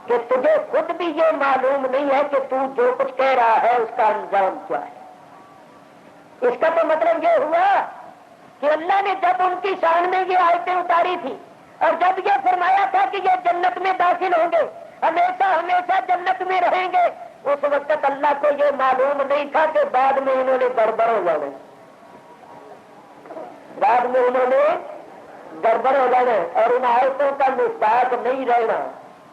کہ تجھے خود بھی یہ معلوم نہیں ہے کہ تو جو کچھ کہہ رہا ہے اس کا انجام کیا ہے؟ اس کا تو مطلب یہ ہوا کہ اللہ نے جب ان کی شان میں یہ آیتیں اتاری تھی اور جب یہ فرمایا تھا کہ یہ جنت میں داخل ہوں گے، ہمیشہ ہمیشہ جنت میں رہیں گے، اس وقت اللہ کو یہ معلوم نہیں تھا کہ بعد میں انہوں نے گڑبڑ ہو جانا، بعد میں انہوں نے گڑبڑ ہو جانا اور ان آیتوں کا مصداق نہیں رہنا۔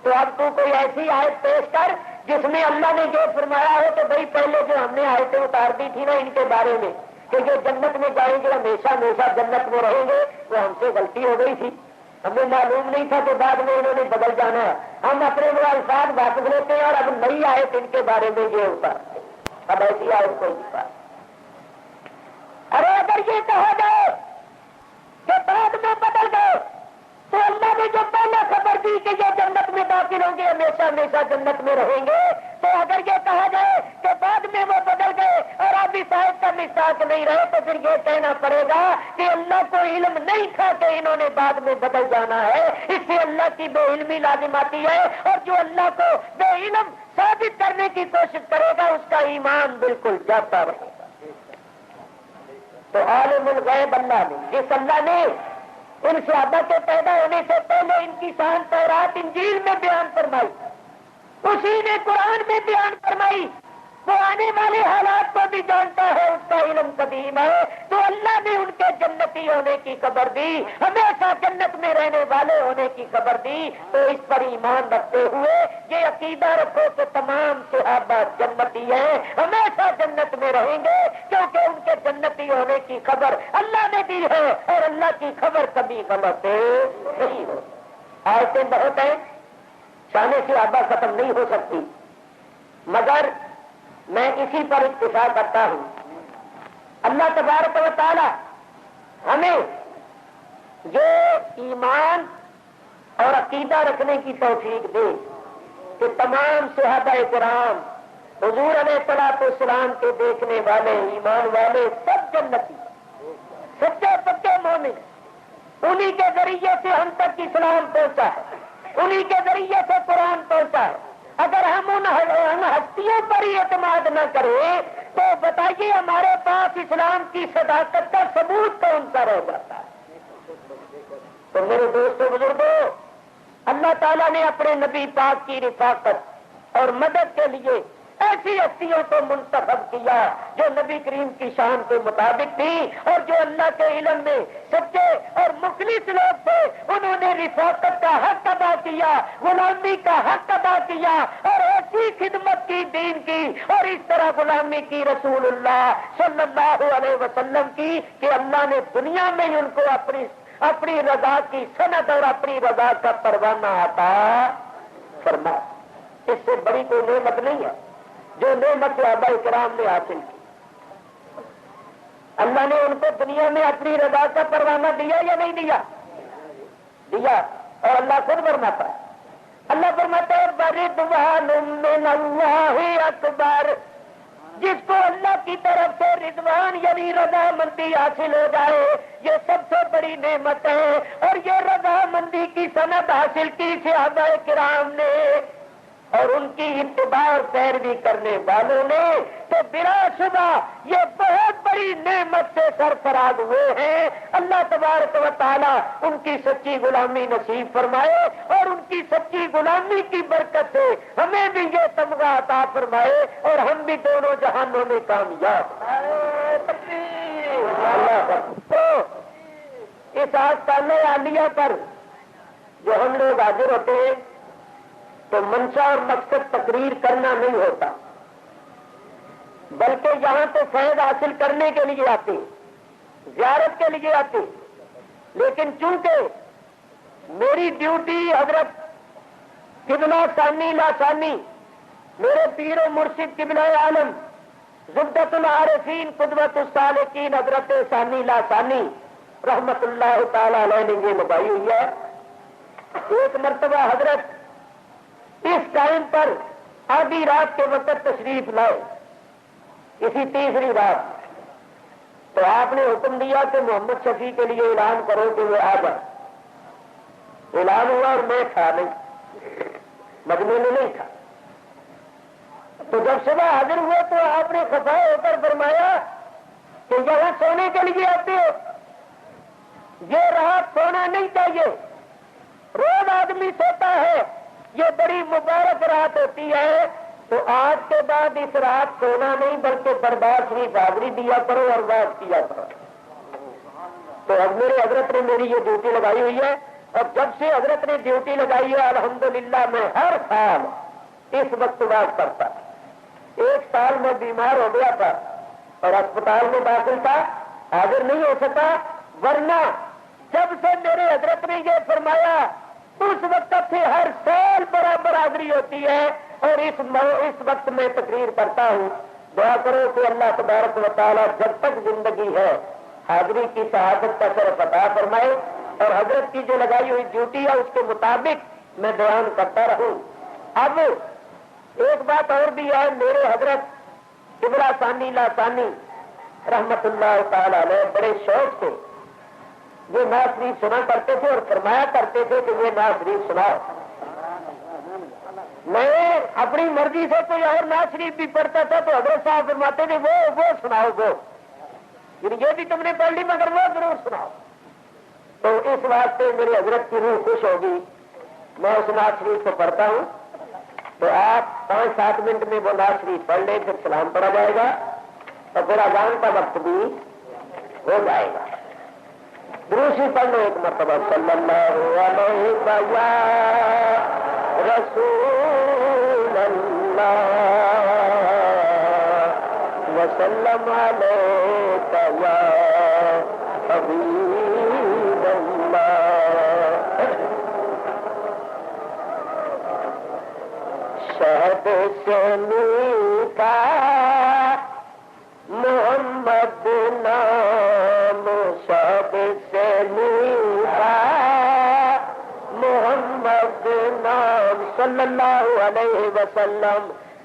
تو اب تو کوئی ایسی آیت پیش کر جس میں اللہ نے جو فرمایا ہو کہ بھئی پہلے جو ہم نے آیتیں اتار دی تھی نا ان کے بارے میں کہ یہ جنت میں جائیں گے، ہمیشہ ہمیشہ جنت میں رہیں گے، وہ ہم سے غلطی ہو گئی تھی، ہمیں معلوم نہیں تھا کہ بعد میں انہوں نے بدل جانا ہے، ہم اپنے وہ الفاظ واپس لیتے ہیں اور اب نئی آیت ان کے بارے میں یہ ہوتا ہے۔ اب ایسی آیت کوئی نہیں پاتی۔ ارے اگر یہ کہا جائے کہ بعد میں بدل گئے تو اللہ نے جو پہلے خبر دی کہ یہ جنت میں داخل ہوں گے، ہمیشہ ہمیشہ جنت میں رہیں گے، تو اگر یہ کہا جائے کہ بعد میں وہ بدل گئے اور اب اس ہدایت کا مصداق نہیں رہے تو پھر یہ کہنا پڑے گا کہ اللہ کو علم نہیں تھا کہ انہوں نے بعد میں بدل جانا ہے، اس سے اللہ کی بے علمی لازم آتی ہے، اور جو اللہ کو بے علم ثابت کرنے کی کوشش کرے گا اس کا ایمان بالکل جاتا رہے گا۔ تو عالم الغیب اللہ نے، جس اللہ نے ان صحابہ کے پیدا ہونے سے پہلے ان کی شان تورات انجیل میں بیان فرمائی، اسی نے قرآن میں بیان فرمائی، وہ آنے والے حالات کو بھی جانتا ہے، اس کا علم قدیم ہے، تو اللہ نے ان کے جنتی ہونے کی خبر دی، ہمیشہ جنت میں رہنے والے ہونے کی خبر دی۔ تو اس پر ایمان رکھتے ہوئے یہ عقیدہ رکھو کہ تمام صحابہ جنتی ہیں، ہمیشہ جنت میں رہیں گے، کیونکہ ان کے جنتی ہونے کی خبر اللہ نے دی ہے، اور اللہ کی خبر کبھی غلط نہیں ہو۔ آیتیں بہت ہیں، شان صحابہ ختم نہیں ہو سکتی، مگر میں اسی پر اکتفا کرتا ہوں۔ اللہ تبارک و تعالی ہمیں یہ ایمان اور عقیدہ رکھنے کی توفیق دے کہ تمام صحابہ کرام، حضور علیہ الصلوۃ والسلام کے دیکھنے والے، ایمان والے، سب جنتی، سچے پکے مومن، انہی کے ذریعے سے ہم تک اسلام پہنچا ہے، انہی کے ذریعے سے قرآن پہنچا ہے۔ اگر ہم ان ہستیوں پر ہی اعتماد نہ کریں تو بتائیے ہمارے پاس اسلام کی صداقت کا ثبوت کون سا رہ جاتا ہے؟ تو میرے دوستوں بزرگوں، اللہ تعالیٰ نے اپنے نبی پاک کی رفاقت اور مدد کے لیے ایسی ہستیوں کو منتخب کیا جو نبی کریم کی شان کے مطابق تھی، اور جو اللہ کے علم میں سچے اور مخلص لوگ تھے، انہوں نے رفاقت کا حق ادا کیا، غلامی کا حق ادا کیا، اور ایسی خدمت کی دین کی، اور اس طرح غلامی کی رسول اللہ صلی اللہ علیہ وسلم کی کہ اللہ نے دنیا میں ان کو اپنی رضا کی سند اور اپنی رضا کا پروانہ عطا فرمایا۔ اس سے بڑی کوئی نعمت نہیں ہے جو نعمت صحابہ کرام نے حاصل کی۔ اللہ نے ان کو دنیا میں اپنی رضا کا پروانہ دیا یا نہیں دیا؟ دیا، اور اللہ خود فرماتا ہے، اللہ فرماتا ہے بَرِضْوَانٌ مِّنَ اللَّهِ اکبر، جس کو اللہ کی طرف سے رضوان یعنی رضا مندی حاصل ہو جائے، یہ سب سے بڑی نعمت ہے، اور یہ رضا مندی کی سند حاصل کی صحابہ کرام نے اور ان کی اتباع اور پیروی کرنے والوں نے، تو بلا شبہ یہ بہت بڑی نعمت سے سرفراز ہوئے ہیں۔ اللہ تبارک و تعالی ان کی سچی غلامی نصیب فرمائے، اور ان کی سچی غلامی کی برکت سے ہمیں بھی یہ تمغہ عطا فرمائے، اور ہم بھی دونوں جہانوں میں کامیاب۔ تو اس آستانہ عالیہ پر جو ہم لوگ حاضر ہوتے ہیں تو منشا اور مقصد تقریر کرنا نہیں ہوتا، بلکہ یہاں تو فیض حاصل کرنے کے لیے آتے، زیارت کے لیے آتے، لیکن چونکہ میری ڈیوٹی حضرت قبلہ ثانی لا ثانی، میرے پیر و مرشد قبلہ عالم زبدۃ العارفین قدوۃ السالکین حضرت ثانی لا ثانی رحمت اللہ تعالی علیہ نے یہ نبھائی ہوئی ہے۔ ایک مرتبہ حضرت اس ٹائم پر آدھی رات کے وقت تشریف لائے، اسی تیسری رات، تو آپ نے حکم دیا کہ محمد شفیع کے لیے اعلان کرو کہ وہ آ جائے۔ اعلان ہوا اور میں تھا نہیں، مجمع میں نہیں تھا، تو جب صبح حاضر ہوئے تو آپ نے خفا ہو کر فرمایا کہ یہاں سونے کے لیے آتے ہو، یہ رات سونا نہیں چاہیے، روز آدمی سوتا ہے، یہ بڑی مبارک رات ہوتی ہے، تو آج کے بعد اس رات سونا نہیں بلکہ دربار شریف حاضری دیا کرو اور واز کیا کرو۔ تو اب میرے حضرت نے میری یہ ڈیوٹی لگائی ہوئی ہے، اور جب سے حضرت نے ڈیوٹی لگائی ہے الحمدللہ میں ہر سال اس وقت واز کرتا۔ ایک سال میں بیمار ہو گیا تھا اور اسپتال میں داخل تھا، حاضر نہیں ہو سکا، ورنہ جب سے میرے حضرت نے یہ فرمایا اس وقت سے ہر سال برابر حاضری ہوتی ہے، اور اس وقت میں تقریر کرتا ہوں۔ دعا کرو کہ اللہ تبارک و تعالیٰ جب تک زندگی ہے حاضری کی شہادت کا شرف عطا فرمائے، اور حضرت کی جو لگائی ہوئی ڈیوٹی ہے اس کے مطابق میں بیان کرتا رہوں۔ اب ایک بات اور بھی ہے، میرے حضرت قبلہ ثانی لا ثانی رحمت اللہ تعالی علیہ بڑے شوق سے یہ نعت شریف سنا کرتے تھے اور فرمایا کرتے تھے کہ یہ نعت شریف سناؤ. میں اپنی مرضی سے کوئی اور نعت شریف بھی پڑھتا تھا تو حضرت صاحب فرماتے تھے وہ سناؤ وہ، یعنی یہ بھی تم نے پڑھ لی مگر وہ ضرور سناؤ. تو اس واسطے میری حضرت کی روح خوش ہوگی. میں اس نعت شریف کو پڑھتا ہوں تو آپ 5-7 منٹ میں وہ نعت شریف پڑھ لیں، پھر سلام پڑھا جائے گا اور پھر اذان کا وقت بھی ہو جائے گا. درود شریف پڑھ لو ایک مرتبہ. صلی اللہ علیہ رسول اللہ وسلم علیک یا حبیب اللہ. شہد سے میٹھا محمد نام، شہد سے میٹھا محمد نام صلی اللہ علیہ وسلم.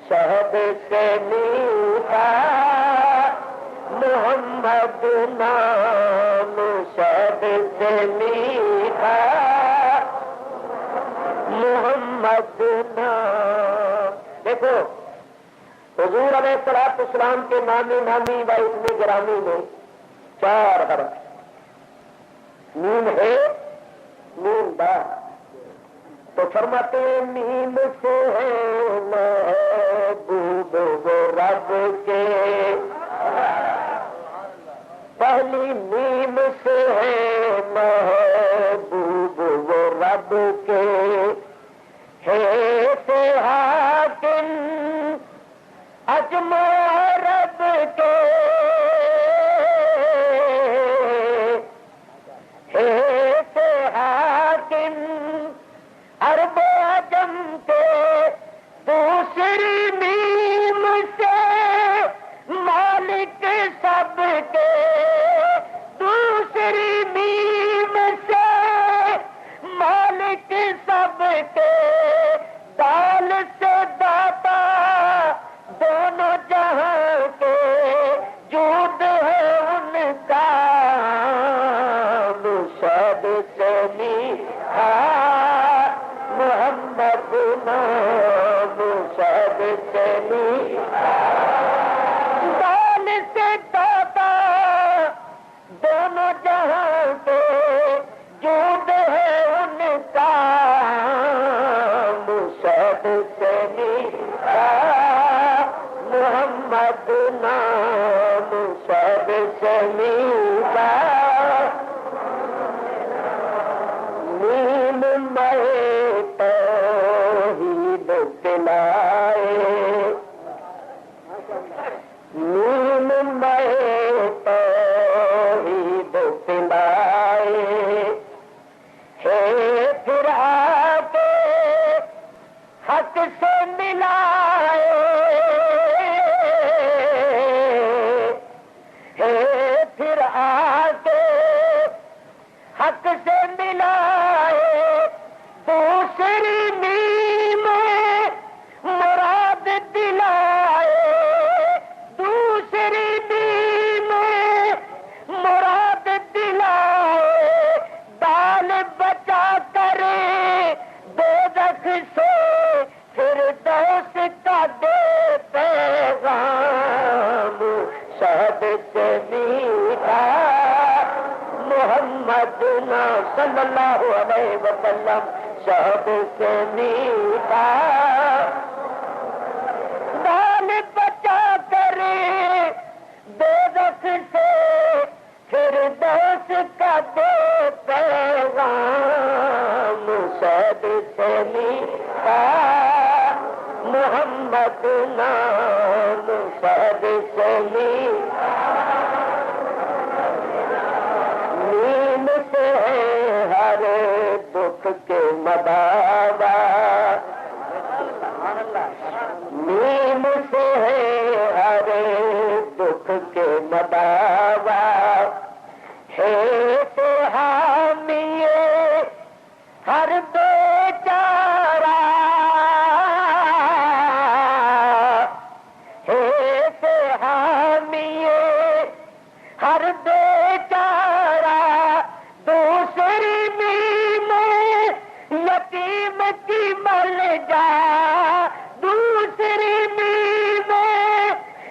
شہد سے میٹھا محمد نام، شہد سے میٹھا محمد نام. دیکھو حضور علیہ الصلوۃ والسلام کے نامی و اسم گرامی میں 4 حرف نیم ہے نیم با. تو فرماتے نیم سے ہے محبوب وہ رب کے، پہلی نیم سے ہے محبوب وہ رب کے، ہے سے حاکم اجمع رب کے، ہے سے حاکم عرب عجم کے. دوسری نیم سے مالک سب کے، دوسری نیم سے مالک سب کے، دال سے داتا دونوں جہاں کے، جود ہے ان کا مشہد سے میٹھا محمد نام، مشہد سے میٹھا دال سے داتا دونوں جہاں کے، جود ہے ان کا مشہد سے میٹھا محمد نام، مشہد سے میٹھا. نیم میں توحید دلائے، نیم میں توحید دلائے، ہے پھر آ کے حق سے ملائے، ہے پھر آ کے حق سے ملائے. دوسری نیم مراد دلائے، دوسری نیم مراد دلائے، دال بچا کر دوزخ سے فردوس کا دے پیغام. شہد سے میٹھا محمد نام صلی اللہ علیہ وسلم، شہد سے میٹھا دال بچا کر دوزخ سے فردوس کا دے پیغام. شہد سے میٹھا محمد نام، شہد سے میٹھا. نیم سے ہے ہر دکھ کے مداوا، ہر بیچارہ دوسری میں یتیم کی مل جا، دوسری میں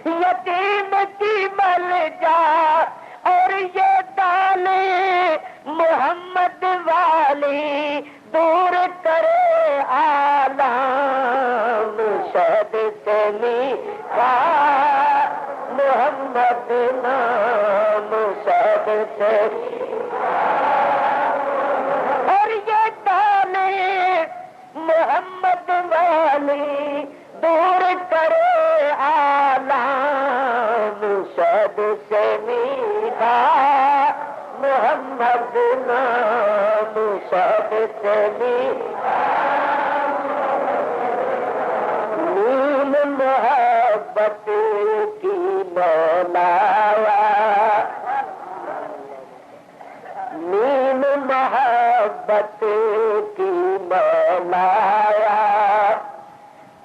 یتیم کی مل جا، اور یہ دالیں محمد والی دور کرے عالم شہد سے میٹھا محمد نام شہد سے، اور یہ دالیں محمد والی دور کرے عالم شہد سے میٹھا محمد نام شہد سے میٹھا، نیم محبت کی مولایا، نیم محبت کی مولایا،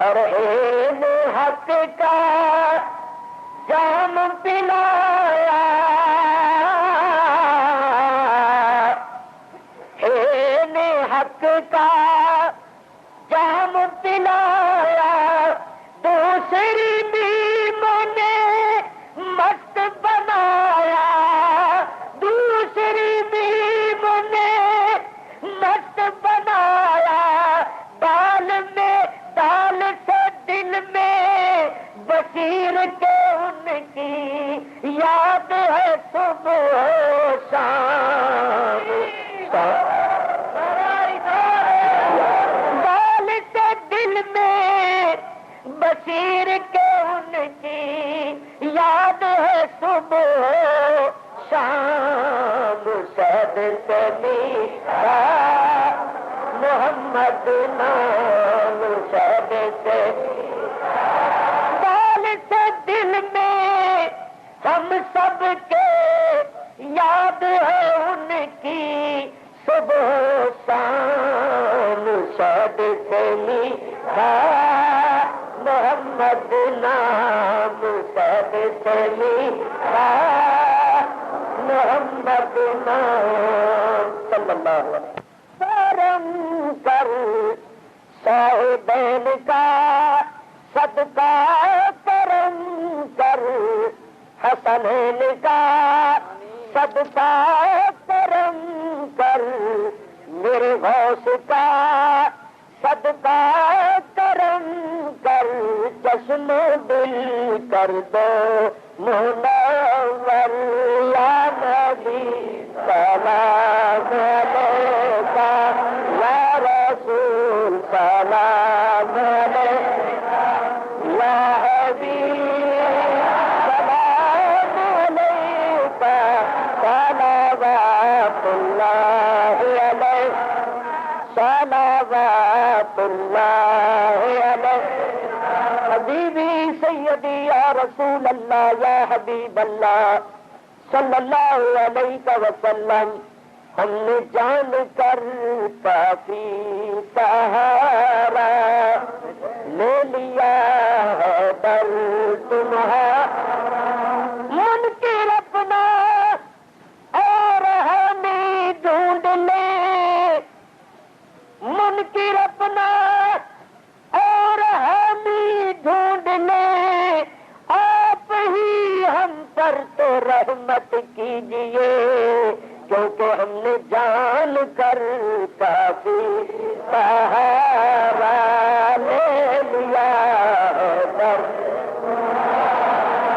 اور عین حق کا جام پلایا، عین حق کا جام پلایا، دوسری بیموں نے مست بنایا، دوسری بیموں نے مست بنایا، دال میں دال سے دل میں بصیر کے ان کی یاد ہے صبح و شام، دال سے دل میں بصیر کے ان کی یاد ہے صبح و شام، شہد سے میٹھا محمد نام شہد سے، دال سے دل میں ہم سب کے یاد ہے ان کی صبح و شام، شہد سے میٹھا محمد نام شہد سے میٹھا محمد نام صلی اللہ علیہ وسلم، کرم کر صاحبین کا صدقہ، کرم کر حسنین کا صدقہ، کرم کر میرے غوث کا صدقہ، کرم کر چشم دل کر دو منور، یا نبی سلام علیکہ، یا رسول سلام علیکہ، یا حبیب سلام علیکہ، صلوات اللہ علیہ، صلوات اللہ علیہ، حبیبی سیدی یا رسول اللہ یا حبیب اللہ صلی اللہ علیہ وسلم، ہم نے جان کر کافی سہارا لے لیا ہے در تمہارا، منکر اپنا اور ہمیں ڈھونڈ لے، منکر اپنا اور ہمیں ڈھونڈ لے، آپ ہی ہم پر تو رحمت کیجئے، کیونکہ ہم نے جان کر کافی سہارا لے لیا در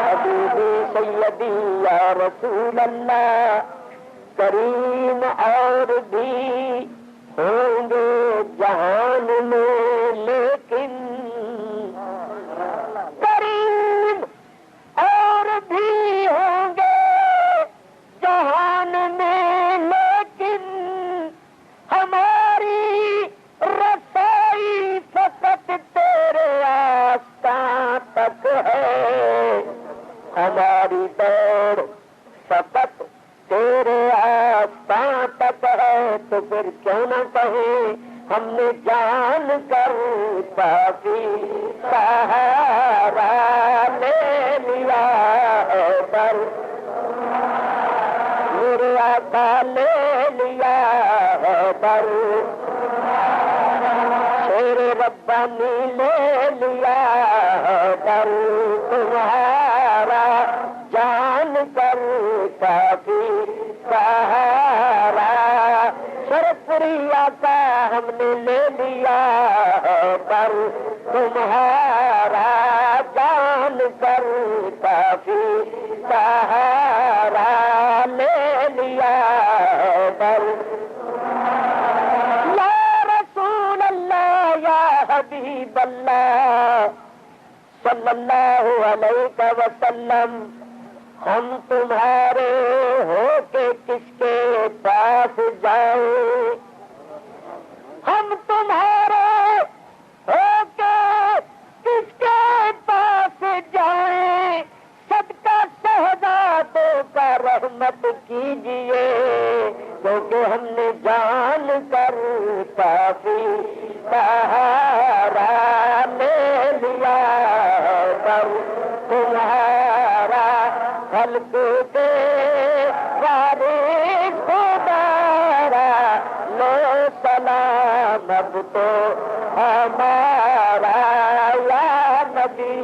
حبیبی سیدی یا رسول اللہ، کریم اور بھی ہوں گے جہان میں لیکن، کریم اور بھی ہوں گے جہان میں لیکن، ہماری رسائی فقط تیرے آستان تک ہے، ہماری دوڑ فقط تیرے آستان تک ہے، تو پھر کیوں نہ کہیں ہم نے جان کر کافی سہارا لے لیا ہے پر میرے آقا لے لیا حیدر، شیر ربانی لے لیا حیدر، تمہارا جان کر کافی سہارا، شرپری آقا ہم نے لے لیا حیدر، تمہارا جان کر کافی سہارا، لے لیا حیدر، یا رسول اللہ یا حبیب اللہ صلی اللہ علیہ وسلم، ہم تمہارے ہو کے کس کے پاس جائیں، ہم تمہارے ہو کے کس کے پاس جائیں، صدقہ شہزادوں کا رحمت کیجئے، کیونکہ ہم نے جان کر کافی سہارا لے لیا پر تمہارا، خلق کے وارث خدارا، لو سلام اب تو ہمارا، یا نبی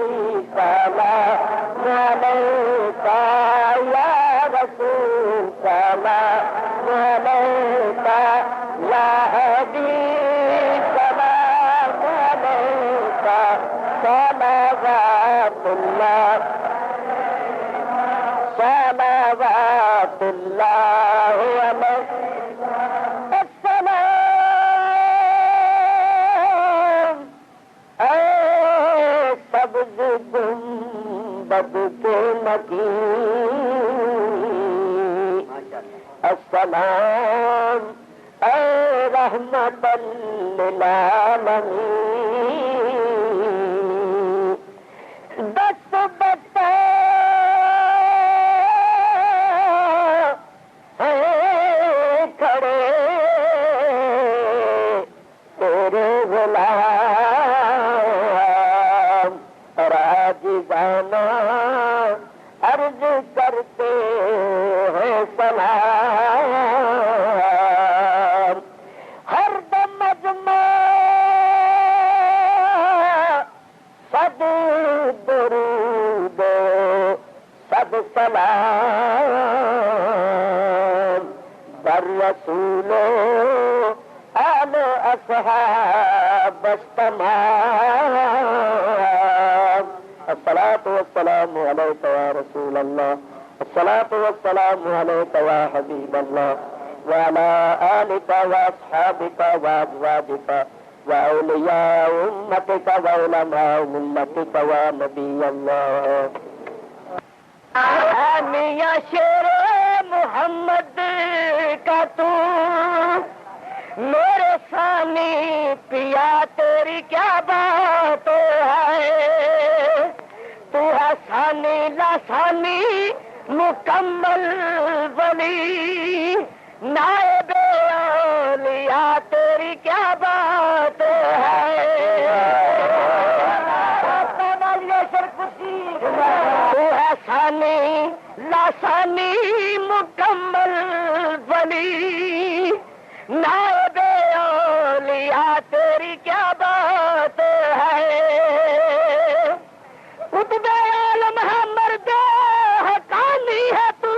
سلام علیکہ، یا رسول سلام علیکہ، یا حبیب سلام علیکہ، صلوات اللہ صلوات اللہ علیہ السلام، اے سبز گنبد کے مکین، السلام اے رحمت للعالمین، دست بتا کھڑے تیرے غلام، راجدانہ عرض کرتے ہیں سلام، ہر دم اجمع صد درود صد سلام، بر رسول آل اصحاب استمام، الصلاة والسلام علیک یا رسول اللہ، الصلاة والسلام علیک یا حبیب اللہ، وعلى آلك وأصحابك وأزواجك وأولياء أمتك وعلماء ملتك ونبي الله، میاں شیر محمد کا تو میرے ثانی پیا، تیری کیا بات ہے، تو ہے ثانی لاسانی مکمل ولی، نائب اولیاء تیری کیا بات ہے، تو ہے ثانی لاسانی مکمل ولی، نائب اولیاء تیری کیا بات ہے، قطب عالم ہے مرد حقانی ہے تو،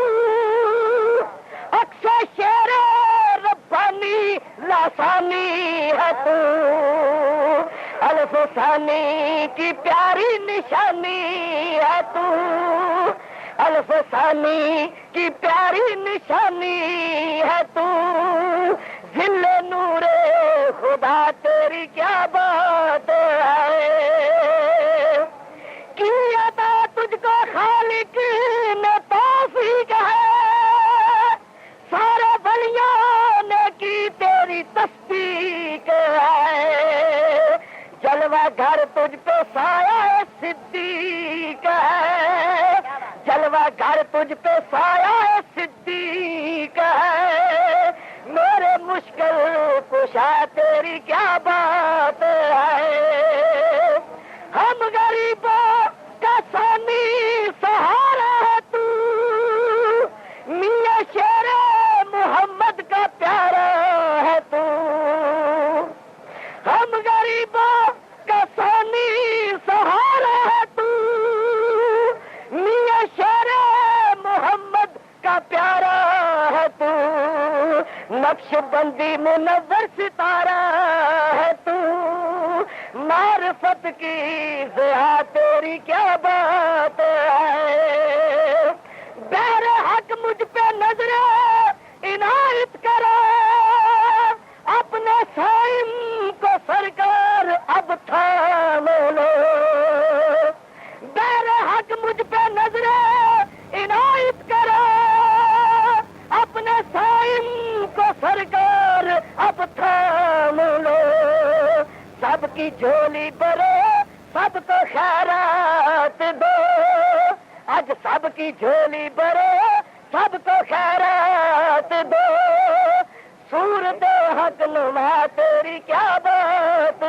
اکثر شیر ربانی لاسانی ہے تو، الف ثانی کی پیاری نشانی ہے تو، الف ثانی کی پیاری نشانی ہے تو، ذل نور خدا تیری کیا بات ہے، کی عطا تجھ کو خالق نے توفیق ہے، سارے ولیوں نے کی تیری تصدیق ہے، جلوہ گھر تجھ پہ سایہ صدیق ہے، جلوہ گھر تجھ پہ سایہ صدیق ہے، میرے مشکل کشا تیری کیا بات ہے، ہم غریبوں کا ثانی سہارا ہے تو، میاں شیر نقش بندی منور ستارہ ہے تو، معرفت کی ضیا تیری کیا بات ہے، بہر حق مجھ پہ نظر عنایت کرو، اپنے سائم کو سرکار اب تھام لو، بہر حق مجھ پہ نظر عنایت کرو، اپنے سائم کو سرکار اب تھام لو، سب کی جھولی بھرو سب کو خیرات دو، آج سب کی جھولی بھرو سب کو خیرات دو، صورت حق نما تیری کیا بات